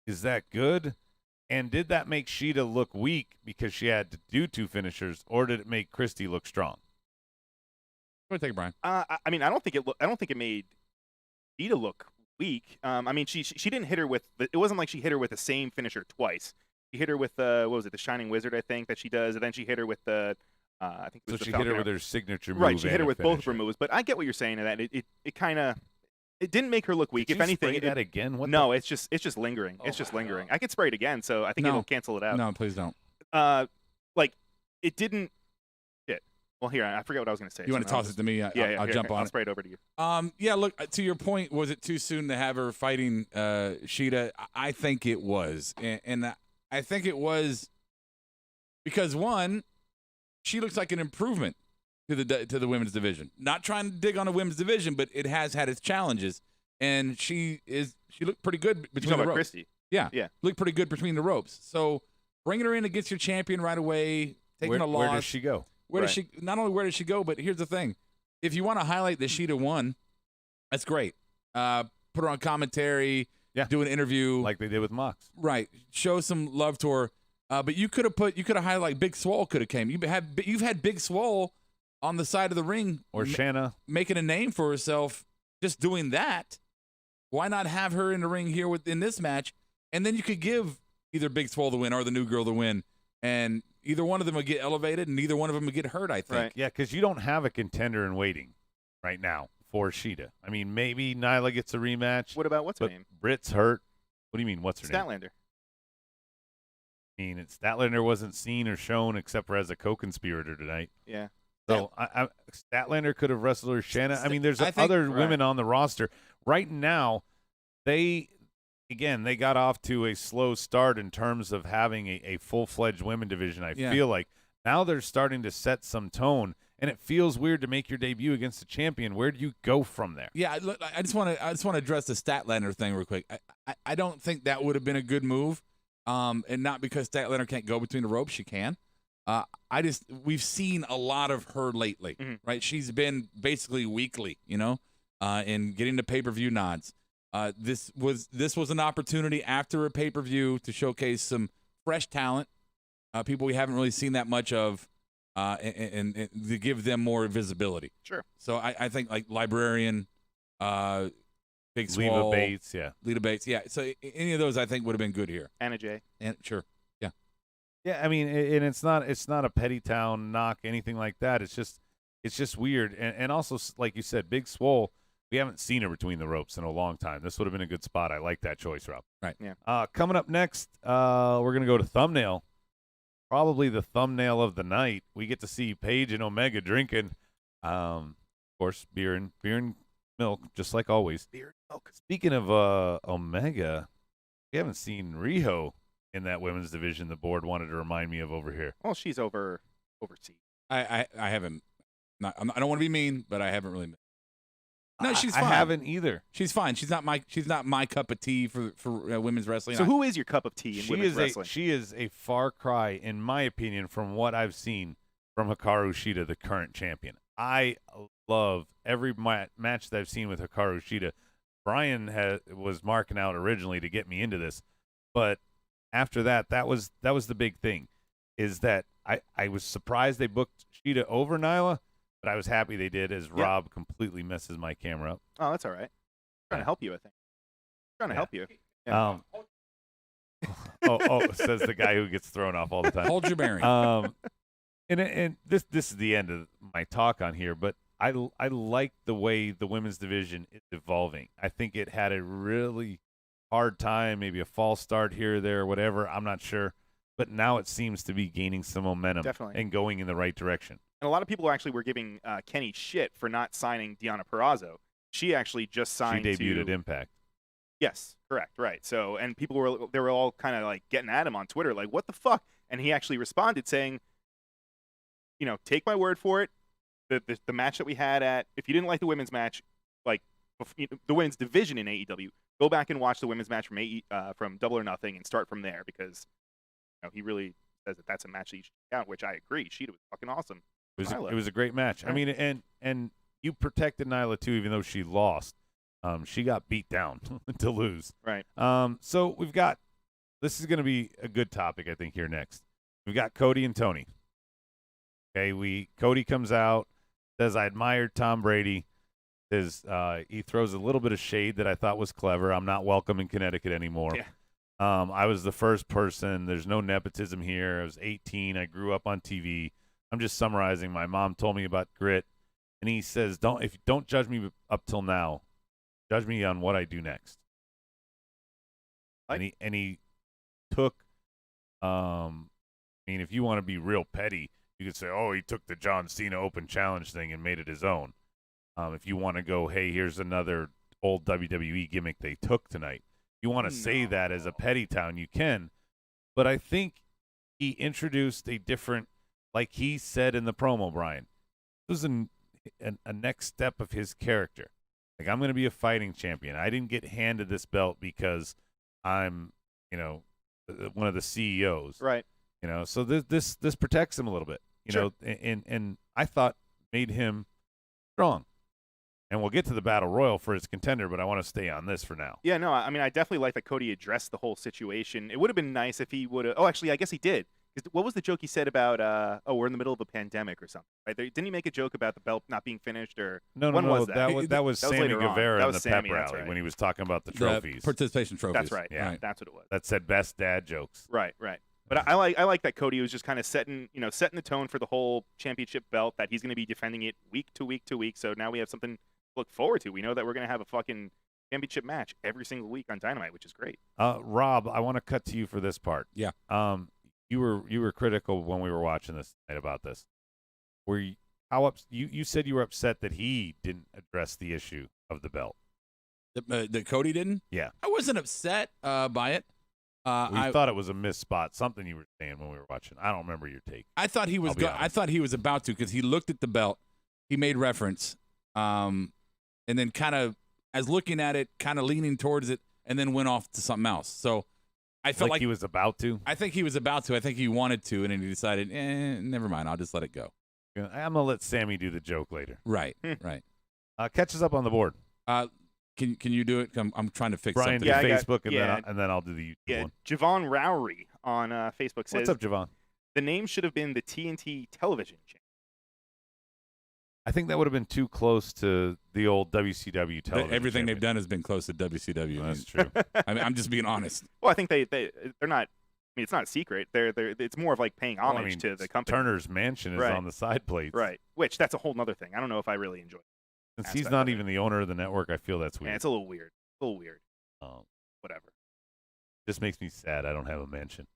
is that good? And did that make Shida look weak because she had to do 2 finishers, or did it make Christy look strong? Go ahead, take it, Brian. I mean, I don't think it made Shida look weak. I mean, she didn't hit her with it wasn't like she hit her with the same finisher twice. She hit her with what was it, the Shining Wizard, I think, that she does, and then she hit her with the I think it was So the she hit her Falcon with Arrow. her signature move. Right, she hit her and with both of her finisher. moves, but I get what you're saying in that it kind of it didn't make her look weak. Did If you anything, spray that again? What no, the? it's just lingering. Oh It's just my lingering. God. I could spray it again, so I think No. it'll cancel it out. No, please don't. Like it didn't. Shit. Well, here I forget what I was going to say. You want to so toss it to me? Yeah, I'll here, jump here, on I'll it. spray it over to you. Yeah, look, to your point, was it too soon to have her fighting Shida? I think it was. And I think it was because, one, she looks like an improvement to the women's division. Not trying to dig on the women's division, but it has had its challenges. And she looked pretty good You between talking the about ropes. Christy? Yeah, Yeah. looked pretty good between the ropes. So bringing her in against your champion right away, taking a loss. Where does she go? Where does Right. she? Not only where does she go, but here's the thing: if you want to highlight that Shida won, that's great. Put her on commentary. Yeah. Do an interview. Like they did with Mox. Right. Show some love to her. But you could have highlighted like Big Swole could have came. You've had Big Swole on the side of the ring Or Shanna. making a name for herself. Just doing that. Why not have her in the ring here in this match? And then you could give either Big Swole the win or the new girl the win, and either one of them would get elevated, and neither one of them would get hurt. I think. Right. Yeah, because you don't have a contender in waiting right now for Shida. I mean, maybe Nyla gets a rematch. What about what's her but name? Britt's hurt. What do you mean, what's her name? Statlander. I mean, Statlander wasn't seen or shown except for as a co-conspirator tonight. Yeah. So Statlander could have wrestled her Shanna. I mean, there's I think- other right. women on the roster. Right now, they got off to a slow start in terms of having a full-fledged women division, I Yeah. feel like. Now they're starting to set some tone, and it feels weird to make your debut against the champion. Where do you go from there? Yeah, look, I just want to address the Statlander thing real quick. I don't think that would have been a good move, and not because Statlander can't go between the ropes. She can. We've seen a lot of her lately, Mhm. right? She's been basically weekly, in getting the pay-per-view nods. This was an opportunity after a pay-per-view to showcase some fresh talent, people we haven't really seen that much of, and to give them more visibility. Sure. So I think like Librarian, Big Leva Swole, Bates, yeah. Lita Bates, yeah. So any of those I think would have been good here. Anna Jay. And sure, Yeah, I mean, and it's not a petty town knock, anything like that. It's just weird, and also like you said, Big Swole. We haven't seen her between the ropes in a long time. This would have been a good spot. I like that choice, Rob. Right. Yeah. Coming up next, we're gonna go to thumbnail. Probably the thumbnail of the night. We get to see Paige and Omega drinking, of course, beer and milk, just like always. Beer and milk. Speaking of Omega, we haven't seen Riho in that women's division. The board wanted to remind me of over here. Well, she's overseas. I haven't. I don't want to be mean, but I haven't really. No, she's fine. I haven't either. She's fine. She's not my cup of tea for women's wrestling. So who is your cup of tea in She women's is wrestling? she is a far cry, in my opinion, from what I've seen from Hikaru Shida, the current champion. I love every match that I've seen with Hikaru Shida. Brian was marking out originally to get me into this, but after that was the big thing, is that I was surprised they booked Shida over Nyla, but I was happy they did, as Rob completely messes my camera up. Oh, that's all right. Trying to help you, I think. Trying to Yeah. help you. Yeah. Says the guy who gets thrown off all the time. Hold your bearing. And this is the end of my talk on here, but I like the way the women's division is evolving. I think it had a really hard time, maybe a false start here or there, or whatever. I'm not sure, but now it seems to be gaining some momentum and going in the right direction. And a lot of people actually were giving Kenny shit for not signing Deonna Purrazzo. She actually just signed. She debuted at Impact. Yes, correct, right. So, and people were all kind of like getting at him on Twitter, like, what the fuck? And he actually responded saying, take my word for it. The match that we had if you didn't like the women's match, like the women's division in AEW, go back and watch the women's match from Double or Nothing and start from there, because he really says that that's a match that you should check out, which I agree. She was fucking awesome. It was a great match. Right. I mean, and you protected Nyla too, even though she lost. She got beat down to lose. Right. So this is going to be a good topic, I think, here next. We've got Cody and Tony. Okay, Cody comes out, says, I admired Tom Brady. He throws a little bit of shade that I thought was clever. I'm not welcome in Connecticut anymore. Yeah. I was the first person. There's no nepotism here. I was 18. I grew up on TV. I'm just summarizing. My mom told me about grit. And he says, don't judge me up till now. Judge me on what I do next. And he took, if you want to be real petty, you could say, he took the John Cena Open Challenge thing and made it his own. If you want to go, hey, here's another old WWE gimmick they took tonight. You want to say that as a petty town, you can. But I think he introduced a different, like he said in the promo, Brian, this was a next step of his character. Like, I'm going to be a fighting champion. I didn't get handed this belt because I'm, one of the CEOs. Right. So this protects him a little bit, and I thought made him strong. And we'll get to the Battle Royal for his contender, but I want to stay on this for now. Yeah, no, I mean, I definitely like that Cody addressed the whole situation. It would have been nice if he would have. Oh, actually, I guess he did. What was the joke he said about, we're in the middle of a pandemic or something, right? Didn't he make a joke about the belt not being finished? Or No. Was that? That was Sammy Guevara in the Sammy, pep rally when he was talking about the trophies. Participation trophies. That's right. Yeah. That's what it was. That said best dad jokes. Right. But I like that Cody was just kind of setting the tone for the whole championship belt, that he's going to be defending it week to week to week. So now we have something to look forward to. We know that we're going to have a fucking championship match every single week on Dynamite, which is great. Rob, I want to cut to you for this part. Yeah. You were critical when we were watching this tonight about this. You said you were upset that he didn't address the issue of the belt. That Cody didn't? Yeah. I wasn't upset by it. I thought it was a missed spot, something you were saying when we were watching. I don't remember your take. I thought he was I thought he was about to, because he looked at the belt, he made reference, and then kind of, as looking at it, kind of leaning towards it, and then went off to something else. So I felt like he was about to. I think he was about to. I think he wanted to, and then he decided, never mind. I'll just let it go. I'm gonna let Sammy do the joke later. Right, right. Catch us up on the board. Can you do it? I'm trying to fix Brian, something. do Facebook, and then I'll do the YouTube one. Javon Rowry on Facebook says, "What's up, Javon? The name should have been the TNT Television Channel." I think that would have been too close to the old WCW television. Everything they've done has been close to WCW. Oh, that's true. I mean, I'm just being honest. Well, I think they're not. I mean, it's not a secret. It's more of like paying homage to the company. Turner's Mansion is on the side plates. Right. Which, that's a whole other thing. I don't know if I really enjoy it. Since he's not even the owner of the network, I feel that's weird. Yeah, it's a little weird. Whatever. Just makes me sad I don't have a mansion.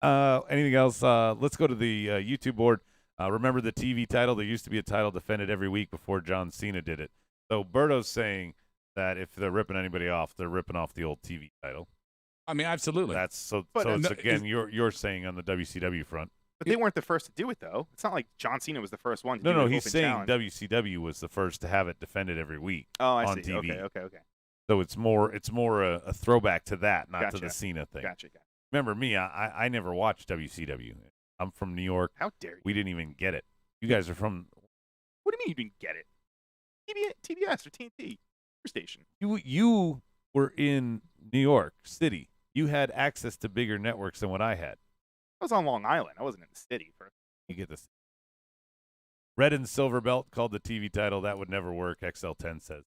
Anything else? Let's go to the YouTube board. Remember the TV title? There used to be a title defended every week before John Cena did it. So Berto's saying that if they're ripping anybody off, they're ripping off the old TV title. I mean, absolutely. That's so. It's again, you're saying on the WCW front. But they weren't the first to do it, though. It's not like John Cena was the first one to do No, an he's open saying challenge. WCW was the first to have it defended every week on see. TV. Okay. So it's more a throwback to that, not to the Cena thing. Gotcha. Remember me? I never watched WCW. I'm from New York. How dare you? We didn't even get it. You guys are from. What do you mean you didn't get it? TBS or TNT station. You were in New York City. You had access to bigger networks than what I had. I was on Long Island. I wasn't in the city. You get this. Red and silver belt called the TV title. That would never work. XL10 says.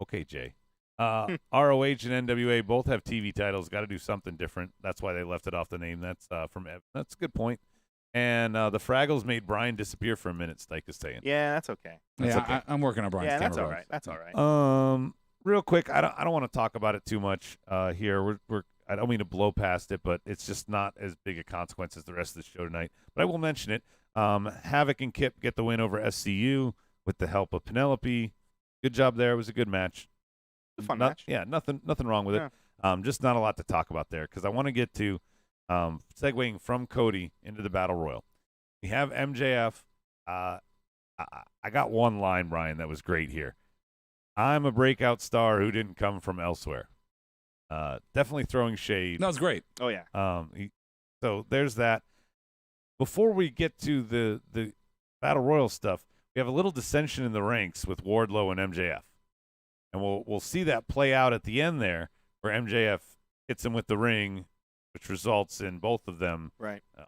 Okay, Jay. ROH and NWA both have TV titles. Got to do something different. That's why they left it off the name. That's from Evan. That's a good point. And the Fraggles made Brian disappear for a minute, Stike is saying. Yeah, that's okay. Yeah, okay. I'm working on Brian's camera. That's all right. That's all right. Real quick, I don't want to talk about it too much here. I don't mean to blow past it, but it's just not as big a consequence as the rest of the show tonight. But I will mention it. Havoc and Kip get the win over SCU with the help of Penelope. Good job there. It was a good match. A fun match. Yeah, nothing wrong with it. Just not a lot to talk about there because I want to get to segueing from Cody into the Battle Royal. We have MJF. I got one line, Brian, that was great here. I'm a breakout star who didn't come from elsewhere. Definitely throwing shade. That was great. Oh, yeah. So there's that. Before we get to the Battle Royal stuff, we have a little dissension in the ranks with Wardlow and MJF. And we'll see that play out at the end there, where MJF hits him with the ring, which results in both of them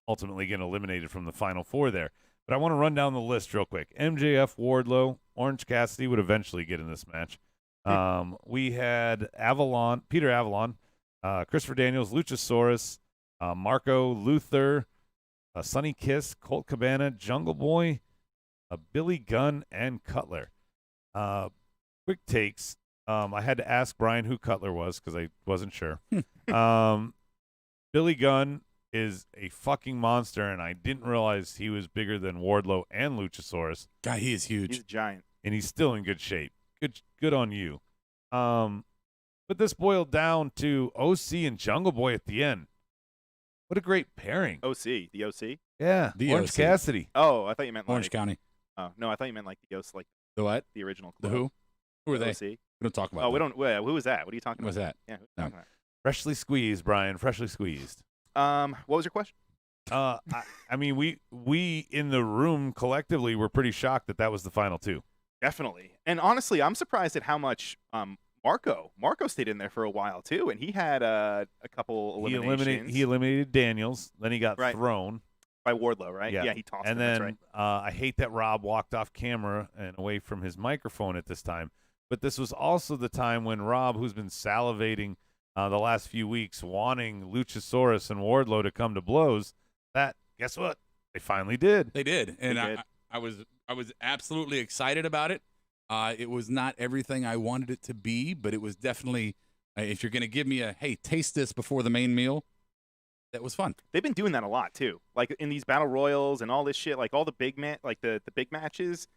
ultimately getting eliminated from the Final Four there. But I want to run down the list real quick. MJF, Wardlow, Orange Cassidy would eventually get in this match. We had Peter Avalon, Christopher Daniels, Luchasaurus, Marco, Luther, Sonny Kiss, Colt Cabana, Jungle Boy, Billy Gunn, and Cutler. Quick takes. I had to ask Brian who Cutler was because I wasn't sure. Billy Gunn is a fucking monster, and I didn't realize he was bigger than Wardlow and Luchasaurus. God, he is huge. He's a giant. And he's still in good shape. Good on you. But this boiled down to OC and Jungle Boy at the end. What a great pairing. OC. The OC? Yeah. The Orange OC. Cassidy. Oh, I thought you meant Orange like... County. Oh, no, I thought you meant like the OC, like The what? the original. The club. who? Who are they? OC. We don't talk about Oh, we them. don't... Wait, who was that? What are you talking What's about? that? Yeah, who are you No. talking Freshly squeezed, Brian. Freshly squeezed. about? What was your question? I mean, we in the room collectively were pretty shocked that was the final two. Definitely. And honestly, I'm surprised at how much Marco stayed in there for a while too, and he had a couple eliminations. He eliminated Daniels, then he got thrown by Wardlow, right? Yeah, he tossed and him. then That's right. I hate that Rob walked off camera and away from his microphone at this time. But this was also the time when Rob, who's been salivating the last few weeks, wanting Luchasaurus and Wardlow to come to blows, that guess what? They finally did. They did, and They did. I was absolutely excited about it. It was not everything I wanted it to be, but it was definitely. If you're going to give me a hey, taste this before the main meal, that was fun. They've been doing that a lot too, like in these battle royals and all this shit, like all the big the big matches.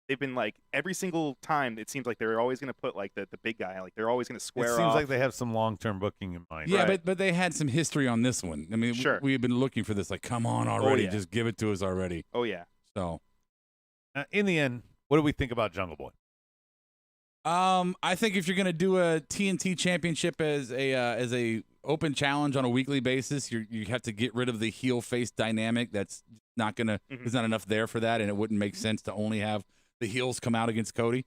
They've been like every single time. It seems like they're always going to put like the big guy, like they're always going to square It off. seems like they have some long-term booking in mind. Yeah, Right. but they had some history on this one. I mean, Sure. we've been looking for this. Like, come on already, yeah. just give it to us already. Oh yeah. So, In the end, what do we think about Jungle Boy? I think if you're gonna do a TNT Championship as a open challenge on a weekly basis, you have to get rid of the heel face dynamic. That's not gonna. There's not enough there for that, and it wouldn't make sense to only have the heels come out against Cody.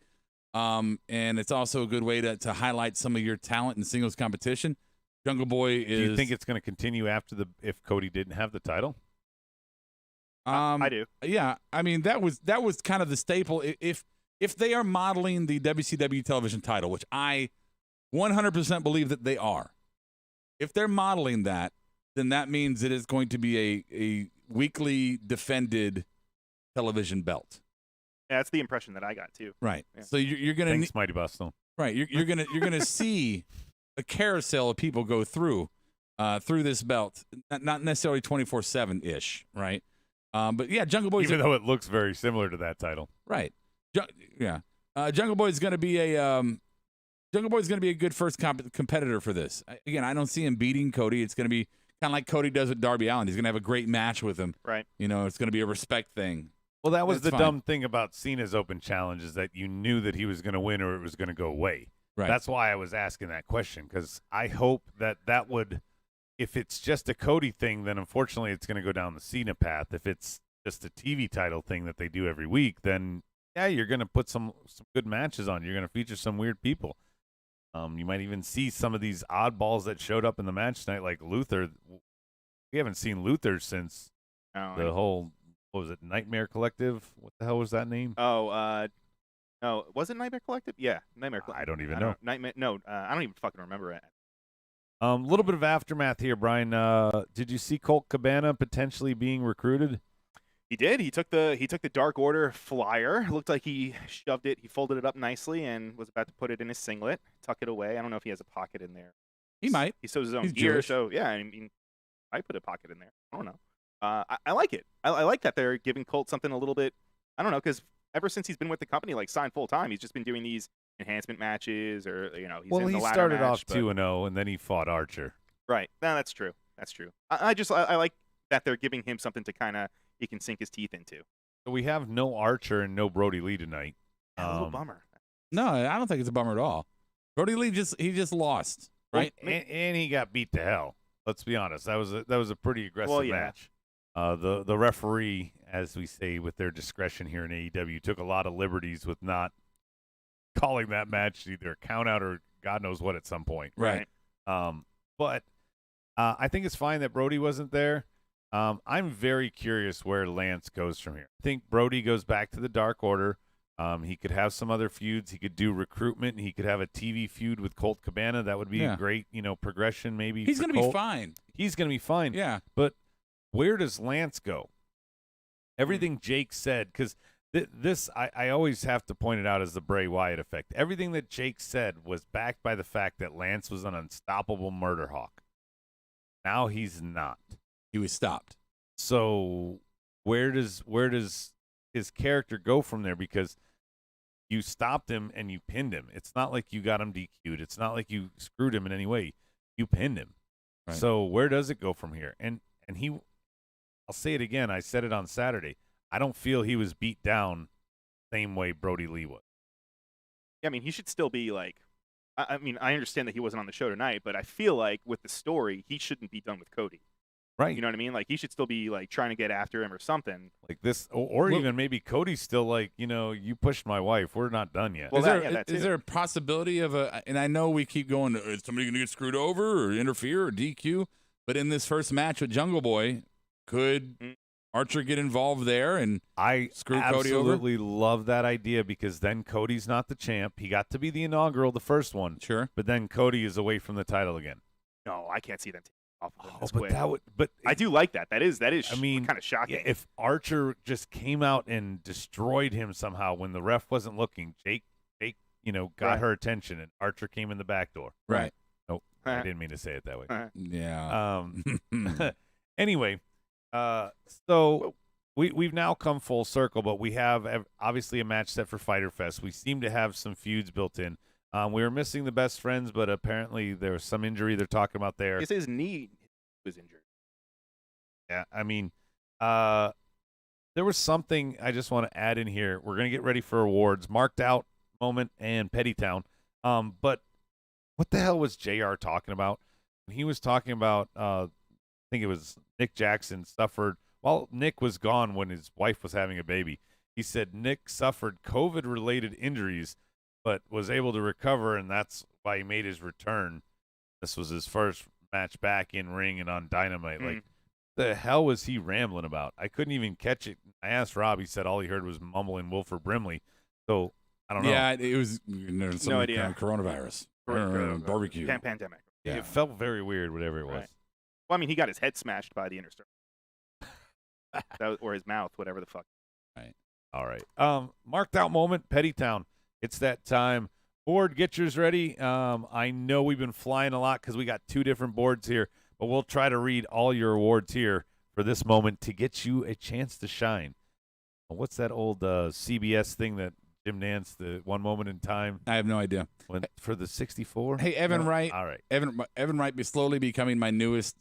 And it's also a good way to highlight some of your talent in singles competition. Jungle Boy is. Do you think it's going to continue after if Cody didn't have the title? I do. Yeah, I mean that was kind of the staple. If they are modeling the WCW television title, which I 100% believe that they are, if they're modeling that, then that means it is going to be a weekly defended television belt. Yeah, that's the impression that I got too. Right. Yeah. So you're gonna Thanks, Mighty Bustle. right. You're gonna see a carousel of people go through this belt, not necessarily 24/7 ish, right? But yeah, Jungle Boy. Even though it looks very similar to that title. Right. Jungle Boy is going to be a good first competitor for this. Again, I don't see him beating Cody. It's going to be kind of like Cody does with Darby Allin. He's going to have a great match with him. Right. You know, it's going to be a respect thing. Well, that was That's the fine. dumb thing about Cena's open challenge is that you knew that he was going to win or it was going to go away. Right. That's why I was asking that question because I hope that would, if it's just a Cody thing, then unfortunately it's going to go down the Cena path. If it's just a TV title thing that they do every week, then yeah, you're going to put some good matches on. You're going to feature some weird people. You might even see some of these oddballs that showed up in the match tonight, like Luther. We haven't seen Luther since the whole, what was it, Nightmare Collective? What the hell was that name? Oh, No, was it Nightmare Collective? Yeah, Nightmare Collective. I don't even know. Nightmare. No, I don't even fucking remember it. Little bit of aftermath here, Brian. Did you see Colt Cabana potentially being recruited? He did. He took the Dark Order flyer. Looked like he shoved it. He folded it up nicely and was about to put it in his singlet, tuck it away. I don't know if he has a pocket in there. He might. He sews his own He's gear, Jewish. so yeah. I mean, I put a pocket in there. I don't know. I like it. I like that they're giving Colt something a little bit. I don't know, because ever since he's been with the company, like signed full time, he's just been doing these enhancement matches, or he's in the he ladder started match, off but- 2-0, and then he fought Archer. Right. No, that's true. That's true. I like that they're giving him something to kind of he can sink his teeth into. So we have no Archer and no Brody Lee tonight. A little bummer. No, I don't think it's a bummer at all. Brody Lee just lost, right? And he got beat to hell. Let's be honest. That was a pretty aggressive yeah. match. The referee, as we say with their discretion here in AEW, took a lot of liberties with not calling that match either a count out or God knows what at some point. Right. But I think it's fine that Brody wasn't there. I'm very curious where Lance goes from here. I think Brody goes back to the Dark Order. He could have some other feuds. He could do recruitment. He could have a TV feud with Colt Cabana. That would be a great, progression maybe. He's going to to be fine. He's going to be fine. Yeah. But where does Lance go? Everything Jake said, because this, I always have to point it out as the Bray Wyatt effect. Everything that Jake said was backed by the fact that Lance was an unstoppable murder hawk. Now he's not. He was stopped. So where does his character go from there? Because you stopped him and you pinned him. It's not like you got him DQ'd. It's not like you screwed him in any way. You pinned him. Right. So where does it go from here? And he, I'll say it again. I said it on Saturday. I don't feel he was beat down the same way Brody Lee was. Yeah, I mean, he should still be like. I mean, I understand that he wasn't on the show tonight, but I feel like with the story, he shouldn't be done with Cody. Right. You know what I mean? Like, he should still be like trying to get after him or something. Like this, or even maybe Cody's still like, you pushed my wife. We're not done yet. Well, is there a possibility of and I know we keep going, is somebody going to get screwed over or interfere or DQ? But in this first match with Jungle Boy, could Archer get involved there and screw Cody over? I absolutely love that idea, because then Cody's not the champ. He got to be the inaugural, the first one. Sure. But then Cody is away from the title again. No, I can't see them taking off of him this but quick. but I do like that. That is. I mean, kind of shocking. Yeah, if Archer just came out and destroyed him somehow when the ref wasn't looking, Jake, got her attention, and Archer came in the back door. Right. Nope, I didn't mean to say it that way. Yeah. Anyway, so we've now come full circle, but we have obviously a match set for Fyter Fest. We seem to have some feuds built in. We were missing the best friends, but apparently there was some injury they're talking about there. His knee was injured. Yeah, I mean, there was something I just want to add in here. We're going to get ready for awards, Marked Out moment and Pettytown. But what the hell was JR talking about? He was talking about, I think it was Nick Jackson suffered, while Nick was gone when his wife was having a baby. He said Nick suffered COVID-related injuries, but was able to recover, and that's why he made his return. This was his first match back in ring and on Dynamite. Like, the hell was he rambling about? I couldn't even catch it. I asked Rob. He said all he heard was mumbling Wilford Brimley. So, I don't know. Yeah, it was some No idea. kind of coronavirus. Barbecue. Pandemic. Yeah. It felt very weird, whatever it was. Right. Well, I mean, he got his head smashed by the Interstellar. Or his mouth, whatever the fuck. Right. All right. Marked Out moment, Pettytown. It's that time. Board, get yours ready. I know we've been flying a lot because we got 2 different boards here, but we'll try to read all your awards here for this moment to get you a chance to shine. What's that old CBS thing that Jim Nance, the One Moment in Time? I have no idea. For the 64? Hey, Evan Wright. All right. Evan Wright be slowly becoming my newest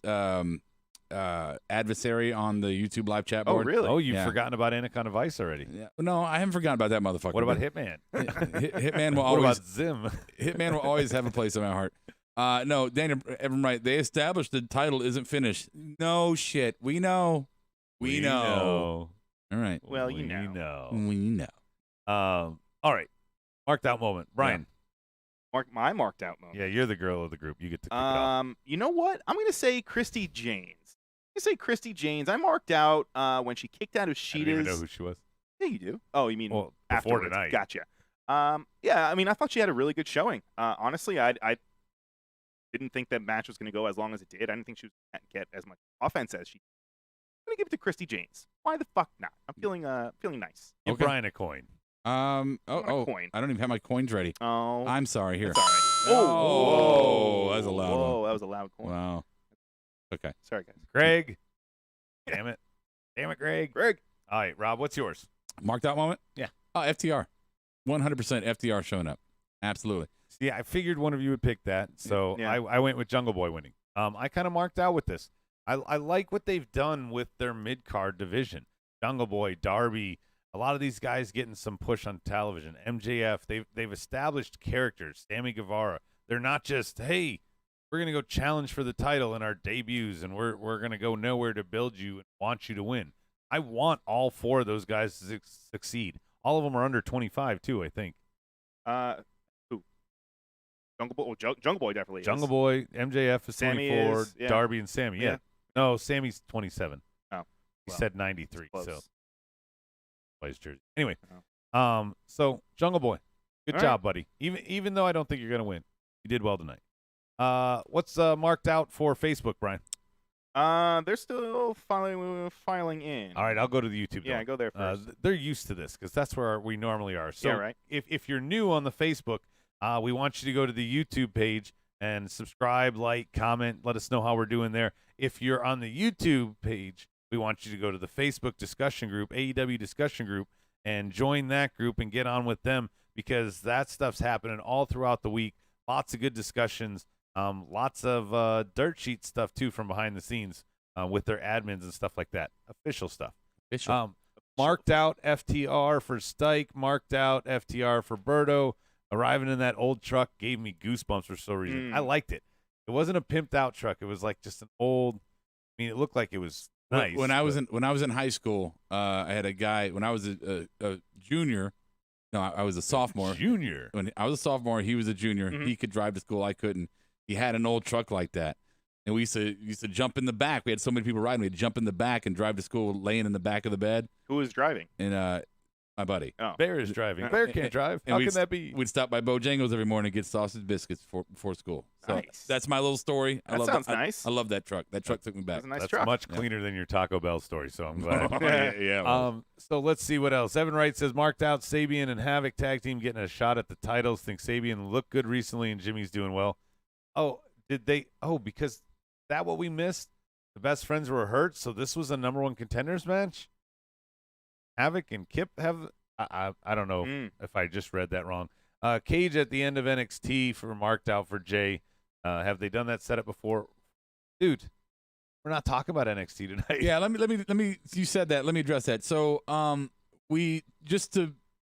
adversary on the YouTube live chat board. Oh, really? Oh, you've forgotten about Anaconda Vice already. Yeah. No, I haven't forgotten about that motherfucker. What about Hitman? Hitman will What always about Zim? Hitman will always have a place in my heart. No, Daniel, Evan Wright, they established the title isn't finished. No shit. We know. We know. All right. Well, We know. We know. All right. Marked Out moment. Brian. My marked out moment. Yeah, you're the girl of the group. You get to kick it off. You know what? I'm gonna say Christy Janes. I marked out when she kicked out of I didn't even know Sheeta's. who she was. Yeah, you do. Oh, you mean Well, before afterwards. tonight. Gotcha. Yeah, I mean, I thought she had a really good showing. Honestly, I didn't think that match was going to go as long as it did. I didn't think she was going to get as much offense as she did. I'm going to give it to Christy James. Why the fuck not? I'm feeling nice. Give Okay. Brian a coin. Want a coin. I don't even have my coins ready. Oh. I'm sorry. Here. That's all right. Oh, that was a loud Whoa, one. that was a loud coin. Wow. Okay. Sorry, guys. Greg. Damn it, Greg. Greg. All right, Rob, what's yours? Marked out moment? Yeah. Oh, FTR. 100% FTR showing up. Absolutely. Yeah, I figured one of you would pick that, so Yeah. I went with Jungle Boy winning. I kind of marked out with this. I like what they've done with their mid-card division. Jungle Boy, Darby, a lot of these guys getting some push on television. MJF, they've established characters. Sammy Guevara, they're not just, hey, we're going to go challenge for the title in our debuts, and we're going to go nowhere to build you and want you to win. I want all 4 of those guys to succeed. All of them are under 25, too, I think. Who? Jungle Boy. Well, Jungle Boy definitely Jungle is. Boy, MJF is Sammy 24, is, yeah. Darby and Sammy. Yeah. Yeah. No, Sammy's 27. Oh. He Well, said 93, close. so plays jersey. Anyway, Oh. so Jungle Boy, good All job, buddy. Even though I don't think you're gonna win, you did well tonight. What's marked out for Facebook, Brian? They're still filing in. All right, I'll go to the YouTube. Yeah, door. go there first. They're used to this because that's where we normally are. So Yeah, right. if you're new on the Facebook, we want you to go to the YouTube page and subscribe, like, comment, let us know how we're doing there. If you're on the YouTube page, we want you to go to the Facebook discussion group, AEW discussion group, and join that group and get on with them because that stuff's happening all throughout the week. Lots of good discussions, lots of dirt sheet stuff too from behind the scenes with their admins and stuff like that. Official stuff. Marked out FTR for Stike, marked out FTR for Berto. Arriving in that old truck gave me goosebumps for some reason. I liked it. It wasn't a pimped out truck. It was like just an old. I mean, it looked like it was nice. When I was in high school, I had a guy. When I was a junior, no, I was a sophomore. Junior. When I was a sophomore, he was a junior. Mhm. He could drive to school. I couldn't. He had an old truck like that, and we used to jump in the back. We had so many people riding. We'd jump in the back and drive to school, laying in the back of the bed. Who was driving? And my buddy. Oh. Bear is driving. Bear can't drive. And How we'd can that be? We'd stop by Bojangles every morning and get sausage biscuits before school. So Nice. that's my little story. That sounds nice. I love that truck. That truck took me back. That's a nice That's truck. much cleaner than your Taco Bell story, so I'm glad. yeah. So let's see what else. Evan Wright says, marked out Sabian and Havoc tag team getting a shot at the titles. Think Sabian looked good recently and Jimmy's doing well. Oh, did they? Oh, because that what we missed? The best friends were hurt, so this was a number 1 contenders match? Havoc and Kip have... I don't know if I just read that wrong. Cage at the end of NXT for marked out for Jay. Have they done that setup before? Dude, we're not talking about NXT tonight. Yeah, let me. You said that. Let me address that. So, we just to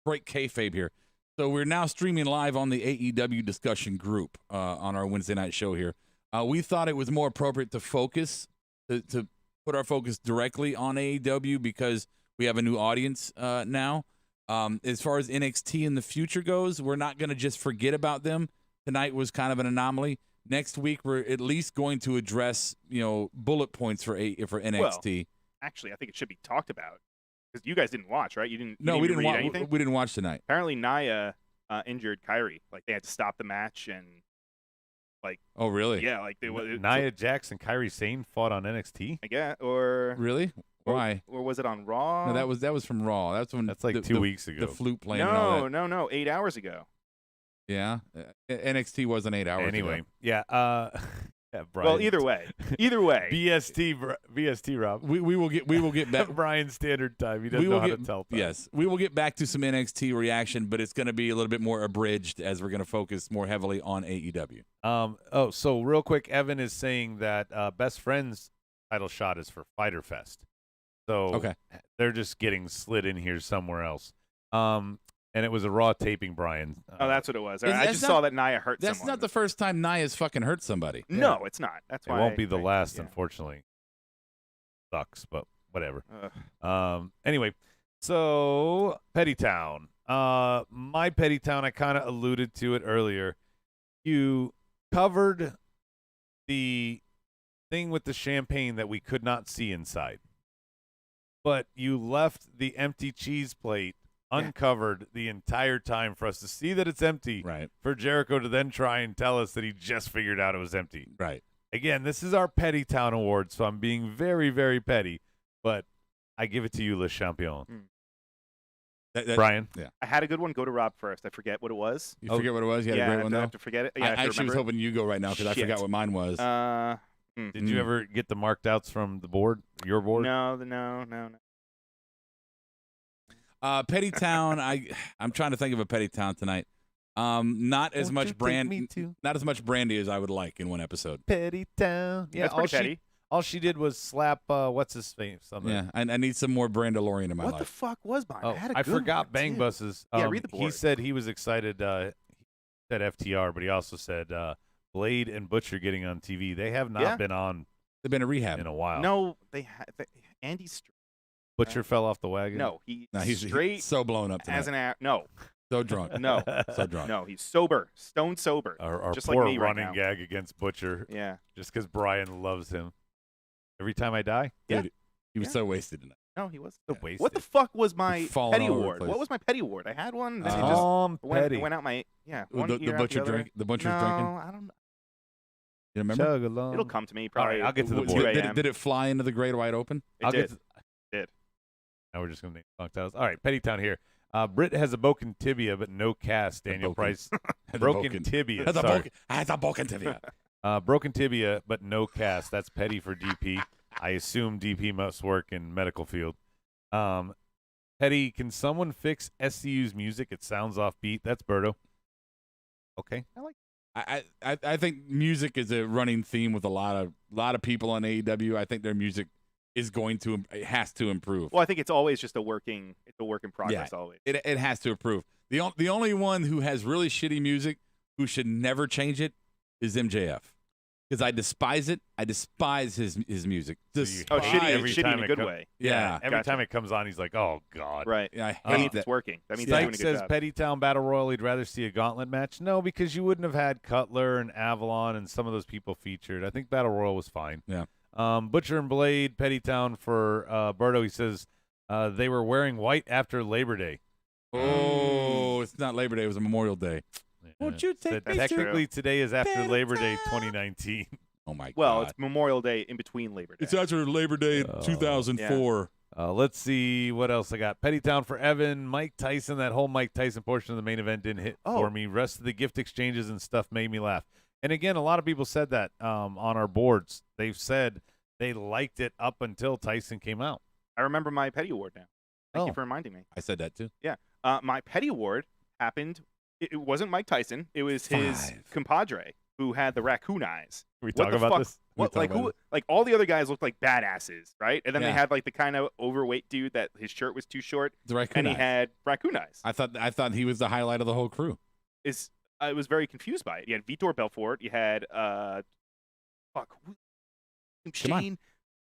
break kayfabe here. So we're now streaming live on the AEW discussion group on our Wednesday night show here. We thought it was more appropriate to focus to put our focus directly on AEW because we have a new audience now. As far as NXT in the future goes, we're not going to just forget about them. Tonight was kind of an anomaly. Next week, we're at least going to address, bullet points for NXT. Well, actually, I think it should be talked about because you guys didn't watch, right? You didn't. No, you we didn't didn't read watch. anything. We didn't watch tonight. Apparently, Nia injured Kyrie. Like they had to stop the match and. Oh, really? Yeah, like they Nia Jax and Kairi Sane fought on NXT? I guess, or Really? Why? or was it on Raw? No, that was from Raw. That's when That's like 2 weeks ago. the flute playing. and all that. No, 8 hours ago. Yeah, NXT wasn't 8 hours. Anyway, ago. yeah. Yeah, Brian. Well, either way, BST, Rob. we will get back. Brian's standard time. He doesn't know how to tell time. Yes, we will get back to some NXT reaction, but it's going to be a little bit more abridged as we're going to focus more heavily on AEW. So real quick, Evan is saying that Best Friends title shot is for Fyter Fest. So Okay. they're just getting slid in here somewhere else. And it was a Raw taping, Brian. Oh, that's what it was. I That's just not- saw that Nia hurt That's someone. not the first time Nia's fucking hurt somebody. No, it's not. That's It why won't be the last, yeah. unfortunately. Sucks, but whatever. Ugh. Anyway, so Petty Town. My Petty Town, I kind of alluded to it earlier. You covered the thing with the champagne that we could not see inside, but you left the empty cheese plate uncovered the entire time for us to see that it's empty. Right. For Jericho to then try and tell us that he just figured out it was empty. Right. Again, this is our Petty Town Award, so I'm being very, very petty, but I give it to you, Le Champion. Brian? Yeah. I had a good one. Go to Rob first. I forget what it was. You forget what it was? You had yeah, a great one, I though? have to forget it. Yeah, I have to actually was remember hoping you go right now because I Shit. forgot what mine was. Did you ever get the marked outs from the board, your board? No. Petty Town. I'm trying to think of a Petty Town tonight. Not as much not as much brandy as I would like in one episode. Petty Town. Yeah, That's pretty petty. All she did was slap what's his face? Something. Yeah, I need some more Brandalorian in my What the life. fuck was mine? Oh, I had a I good forgot one, Bang too. Bus's. Yeah, read the He board. said he was excited. He said FTR, but he also said Blade and Butcher getting on TV. They have not been on They've been in rehab. in a while. No, Andy's straight. Butcher fell off the wagon. No, He's straight so blown up tonight. as an no, So drunk. no, So drunk. no. He's sober, stone sober. Our just like poor me right running now. gag against Butcher, Yeah. just because Brian loves him. Every time I die, Yeah. Dude, he was Yeah. so wasted tonight. No, he was. so wasted. What the fuck was my falling petty all over the award? place. What was my petty award? I had one. Then it Tom just went, Petty. went out my one The ear out butcher the other. drink. The butcher's No, drinking. I don't know. You remember? Chug along. It'll come to me All probably. right, I'll get to the at board. 2 Did a.m. it fly into the great wide open? It I'll did. get to, Did. Now we're just going to name funk titles. All right, Petty Town here. Britt has a broken tibia, but no cast. Daniel broken. Price. Broken tibia. Sorry. Has a broken tibia. Broken tibia, but no cast. That's petty for DP. I assume DP must work in medical field. Petty, can someone fix SCU's music? It sounds offbeat. That's Berto. Okay. I like I think music is a running theme with a lot of people on AEW. I think their music is it has to improve. Well, I think it's always just a work in progress. Always. It has to improve. The only one who has really shitty music who should never change it is MJF. Because I despise it. I despise his music. Oh, shitty in a good way. Yeah. Every Gotcha. time it comes on, he's like, oh, God. Right. Yeah, I That hate means that. it's working. That means Stike he's doing a good says job. Petty Town Battle Royal, he'd rather see a gauntlet match. No, because you wouldn't have had Cutler and Avalon and some of those people featured. I think Battle Royal was fine. Yeah. Butcher and Blade, Petty Town for Berto. He says they were wearing white after Labor Day. Oh, it's not Labor Day. It was a Memorial Day. Won't you take Said me technically to today is after Petty Labor Day Town? 2019. Oh, my Well, God. it's Memorial Day in between Labor Day. It's after Labor Day in 2004. Let's see what else I got. Petty Town for Evan. Mike Tyson. That whole Mike Tyson portion of the main event didn't hit for me. Rest of the gift exchanges and stuff made me laugh. And again, a lot of people said that on our boards. They've said they liked it up until Tyson came out. I remember my petty award now. Thank you for reminding me. I said that, too. Yeah. My petty award happened. It wasn't Mike Tyson. It was his compadre who had the raccoon eyes. Can we What talk the about fuck? this? What, like who? Like all the other guys looked like badasses, right? And then they Yeah. had like the kind of overweight dude that his shirt was too short, The raccoon and he eyes. had raccoon eyes. I thought he was the highlight of the whole crew. I was very confused by it. You had Vitor Belfort. You had Come on. Shane.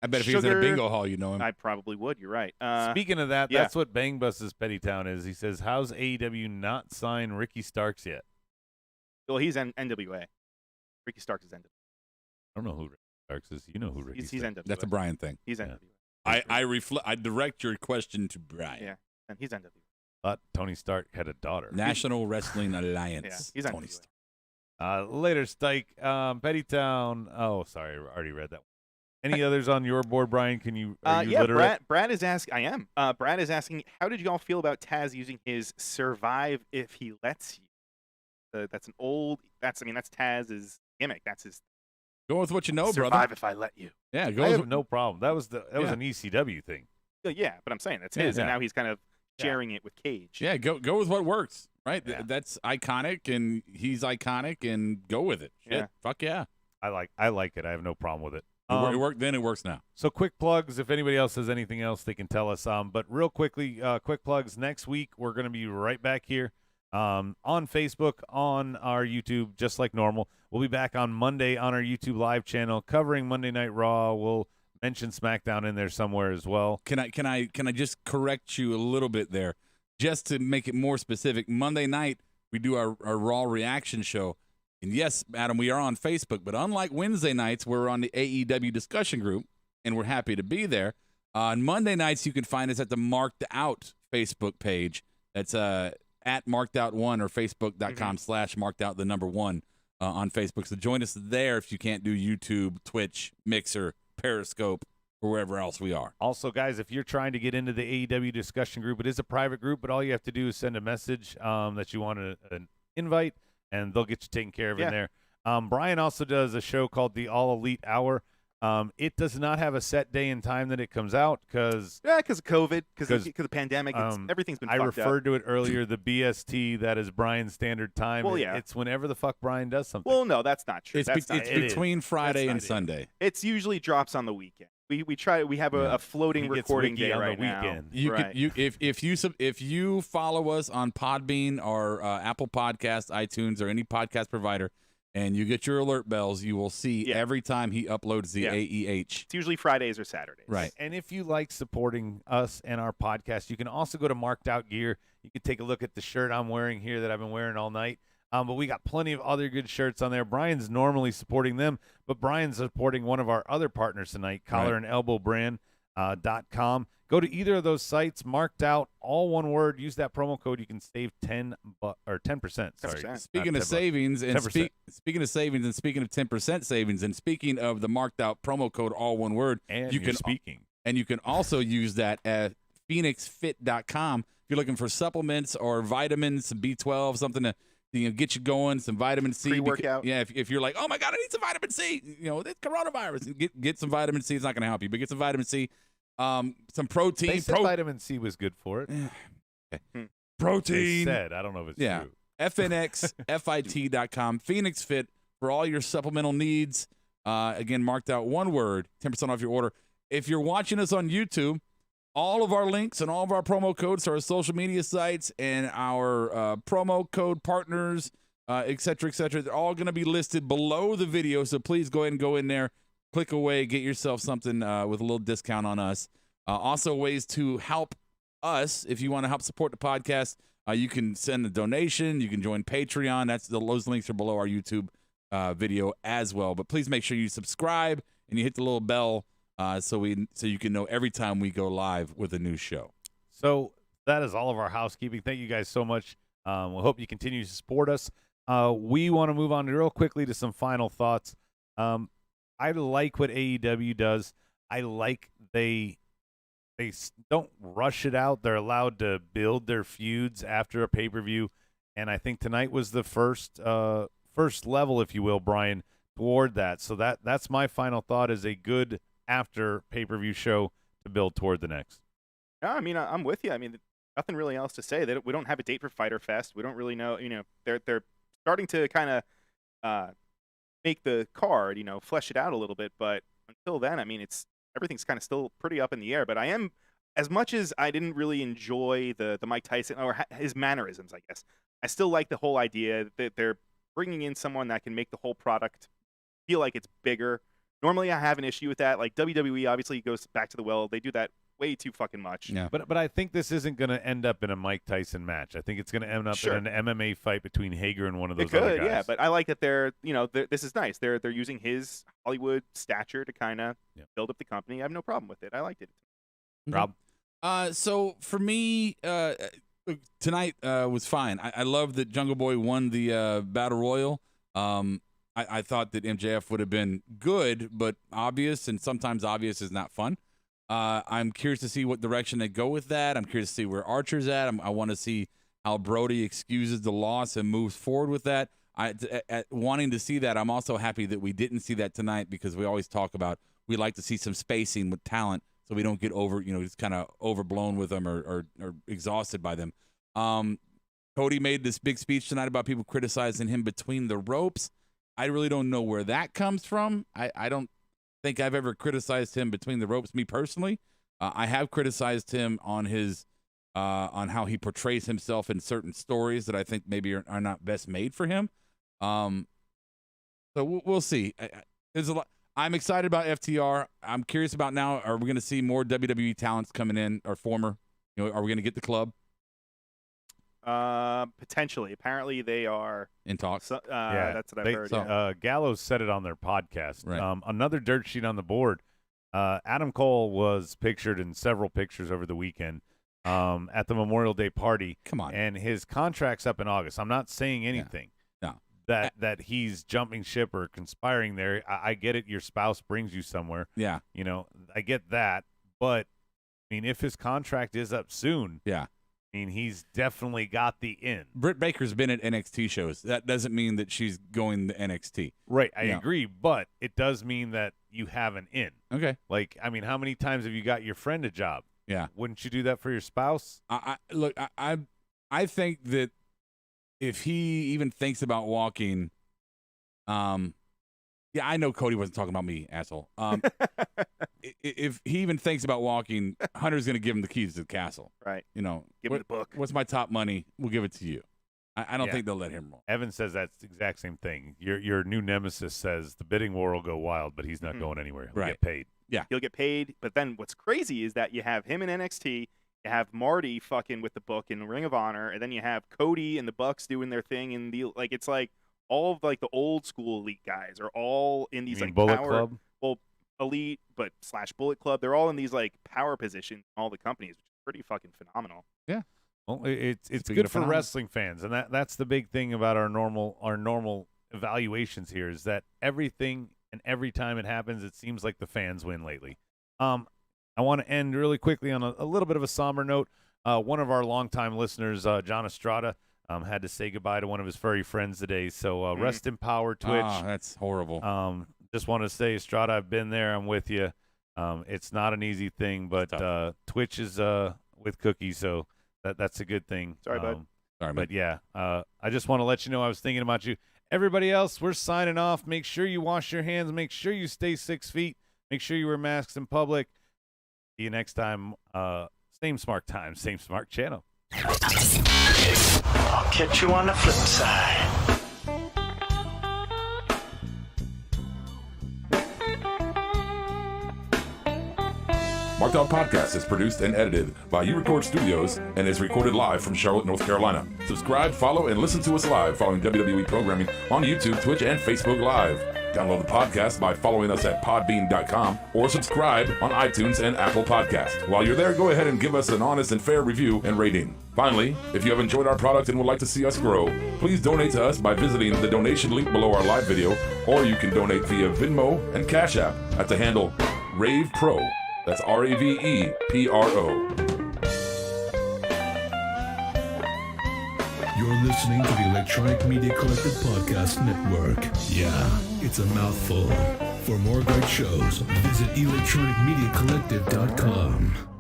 I bet if he was in a Sugar. bingo hall, you know him. I probably would. You're right. Speaking of that, yeah. that's what Bang Bus's Petty Town is. He says, how's AEW not sign Ricky Starks yet? Well, he's NWA. Ricky Starks is NWA. I don't know who Ricky Starks is. You know who Ricky He's Starks is. NWA. That's a Brian thing. He's Yeah. NWA. I direct your question to Brian. Yeah, and he's NWA. Thought Tony Stark had a daughter. National Wrestling Alliance. Yeah, he's Tony NWA. Stark. Later, Stike. Petty Town. Oh, sorry. I already read that one. Any others on your board, Brian? Are you Yeah, literate? Brad is asking. I am. Brad is asking, how did you all feel about Taz using his "survive if he lets you"? That's an old. That's Taz's gimmick. That's his. Go with what you know, survive brother. if I let you. Yeah, go I with have no problem. That was an ECW thing. Yeah, but I'm saying that's his, and Yeah. now he's kind of sharing it with Cage. Yeah, go with what works. Right? Yeah. That's iconic, and he's iconic, and go with it. Shit. Yeah. Fuck yeah. I like it. I have no problem with it. It worked then. It works now. So quick plugs. If anybody else has anything else, they can tell us. But real quickly, quick plugs. Next week, we're going to be right back here on Facebook, on our YouTube, just like normal. We'll be back on Monday on our YouTube live channel covering Monday Night Raw. We'll mention SmackDown in there somewhere as well. Can I just correct you a little bit there, just to make it more specific? Monday night we do our Raw reaction show, and yes, Adam, we are on Facebook. But unlike Wednesday nights, we're on the AEW discussion group, and we're happy to be there. On Monday nights, you can find us at the Marked Out Facebook page, That's at markedout1 or facebook.com/markedout1 on Facebook. So join us there if you can't do YouTube, Twitch, Mixer, Periscope, or wherever else we are. Also, guys, if you're trying to get into the AEW discussion group, it is a private group, but all you have to do is send a message that you want an invite, and they'll get you taken care of in there. Brian also does a show called the All Elite Hour. It does not have a set day and time that it comes out because of COVID, because of the pandemic. Everything's been I fucked referred up. to it earlier, the BST, that is Brian's standard time. Well, yeah. It's whenever the fuck Brian does something. Well, no, that's not true. It's That's not it. between Friday and Sunday. It's usually drops on the weekend. We have a floating recording day on right the weekend. Now. If you follow us on Podbean or Apple Podcasts, iTunes, or any podcast provider, and you get your alert bells, you will see every time he uploads the AEH. It's usually Fridays or Saturdays. Right. And if you like supporting us and our podcast, you can also go to Marked Out Gear. You can take a look at the shirt I'm wearing here that I've been wearing all night. But we got plenty of other good shirts on there. Brian's normally supporting them, but Brian's supporting one of our other partners tonight, collarandelbowbrand.com. Go to either of those sites, Marked Out, all one word. Use that promo code. You can save 10% Sorry. Speaking of savings and speaking of savings and speaking of 10% savings and speaking of the Marked Out promo code, all one word, and you can also use that at phoenixfit.com if you're looking for supplements or vitamins, some B12, something to get you going, some vitamin C. Pre-workout. If you're like, oh my God, I need some vitamin C. It's coronavirus. Get some vitamin C. It's not going to help you, but get some vitamin C. Some protein. They said vitamin C was good for it. Okay. Protein. They said. I don't know if it's true. FNXFIT.com. Phoenix Fit for all your supplemental needs. Again, Marked Out one word, 10% off your order. If you're watching us on YouTube, all of our links and all of our promo codes to our social media sites and our promo code partners, et cetera, they're all going to be listed below the video. So please go ahead and go in there, click away, get yourself something with a little discount on us. Also, ways to help us if you want to help support the podcast. You can send a donation. You can join Patreon. Those links are below our YouTube video as well. But please make sure you subscribe and you hit the little bell. So you can know every time we go live with a new show. So that is all of our housekeeping. Thank you guys so much. We hope you continue to support us. We want to move on real quickly to some final thoughts. I like what AEW does. I like they don't rush it out. They're allowed to build their feuds after a pay-per-view, and I think tonight was the first level, if you will, Brian, toward that. So that's my final thought, is a good after pay-per-view show to build toward the next. Yeah, I mean, I'm with you. I mean, nothing really else to say. We don't have a date for Fyter Fest. We don't really know. They're starting to kind of make the card, flesh it out a little bit. But until then, I mean, everything's kind of still pretty up in the air. But I am, as much as I didn't really enjoy the Mike Tyson or his mannerisms, I guess, I still like the whole idea that they're bringing in someone that can make the whole product feel like it's bigger. Normally, I have an issue with that. Like WWE, obviously, goes back to the well. They do that way too fucking much. Yeah. But I think this isn't going to end up in a Mike Tyson match. I think it's going to end up in an MMA fight between Hager and one of those other guys. Yeah. But I like that this is nice. They're using his Hollywood stature to kind of build up the company. I have no problem with it. I liked it. Rob? So for me, tonight was fine. I love that Jungle Boy won the Battle Royal. I thought that MJF would have been good, but obvious, and sometimes obvious is not fun. I'm curious to see what direction they go with that. I'm curious to see where Archer's at. I want to see how Brody excuses the loss and moves forward with that. Wanting to see that, I'm also happy that we didn't see that tonight, because we always talk about we like to see some spacing with talent so we don't get just kind of overblown with them or exhausted by them. Cody made this big speech tonight about people criticizing him between the ropes. I really don't know where that comes from. I don't think I've ever criticized him between the ropes, me personally. I have criticized him on his on how he portrays himself in certain stories that I think maybe are not best made for him. So we'll see. There's a lot. I'm excited about FTR. I'm curious about now, are we going to see more WWE talents coming in, or former? Are we going to get the club? Potentially. Apparently, they are in talks. That's what I've heard. So, Gallows said it on their podcast. Right. Another dirt sheet on the board. Adam Cole was pictured in several pictures over the weekend. at the Memorial Day party. Come on. And his contract's up in August. I'm not saying anything. No. That he's jumping ship or conspiring there. I get it. Your spouse brings you somewhere. Yeah. You know, I get that. But, I mean, if his contract is up soon, yeah, I mean, he's definitely got the in. Britt Baker's been at NXT shows. That doesn't mean that she's going to NXT. Right. I agree. But it does mean that you have an in. Okay. Like, I mean, how many times have you got your friend a job? Yeah. Wouldn't you do that for your spouse? I think that if he even thinks about walking, yeah, I know Cody wasn't talking about me, asshole. If he even thinks about walking, Hunter's going to give him the keys to the castle. Right. You know, Give him the book. What's my top money? We'll give it to you. I don't think they'll let him roll. Evan says that's the exact same thing. Your new nemesis says the bidding war will go wild, but he's not going anywhere. He'll get paid. Yeah. He'll get paid. But then what's crazy is that you have him in NXT, you have Marty fucking with the book in Ring of Honor, and then you have Cody and the Bucks doing their thing in the it's like all of like the old school elite guys are all in these like Bullet power Club? Well, elite but / Bullet Club. They're all in these like power positions in all the companies, which is pretty fucking phenomenal. Yeah. Well, it's good for wrestling fans, and that's the big thing about our normal evaluations here is that everything and every time it happens, it seems like the fans win lately. I want to end really quickly on a little bit of a somber note. One of our longtime listeners, John Estrada, had to say goodbye to one of his furry friends today. So rest in power, Twitch. Oh, that's horrible. Just want to say, Estrada, I've been there. I'm with you. It's not an easy thing, but Twitch is with Cookie, so that's a good thing. Sorry, bud. Sorry, but yeah, I just want to let you know I was thinking about you. Everybody else, we're signing off. Make sure you wash your hands. Make sure you stay 6 feet. Make sure you wear masks in public. See you next time. Same smart time, same smart channel. I'll catch you on the flip side. Marked Out Podcast is produced and edited by You Record Studios and is recorded live from Charlotte, North Carolina. Subscribe, follow, and listen to us live following WWE programming on YouTube, Twitch, and Facebook Live. Download the podcast by following us at podbean.com or subscribe on iTunes and Apple Podcasts. While you're there, go ahead and give us an honest and fair review and rating. Finally, if you have enjoyed our product and would like to see us grow, please donate to us by visiting the donation link below our live video, or you can donate via Venmo and Cash App at the handle Ravepro. That's RAVEPRO. You're listening to the Electronic Media Collective Podcast Network. Yeah, it's a mouthful. For more great shows, visit electronicmediacollective.com.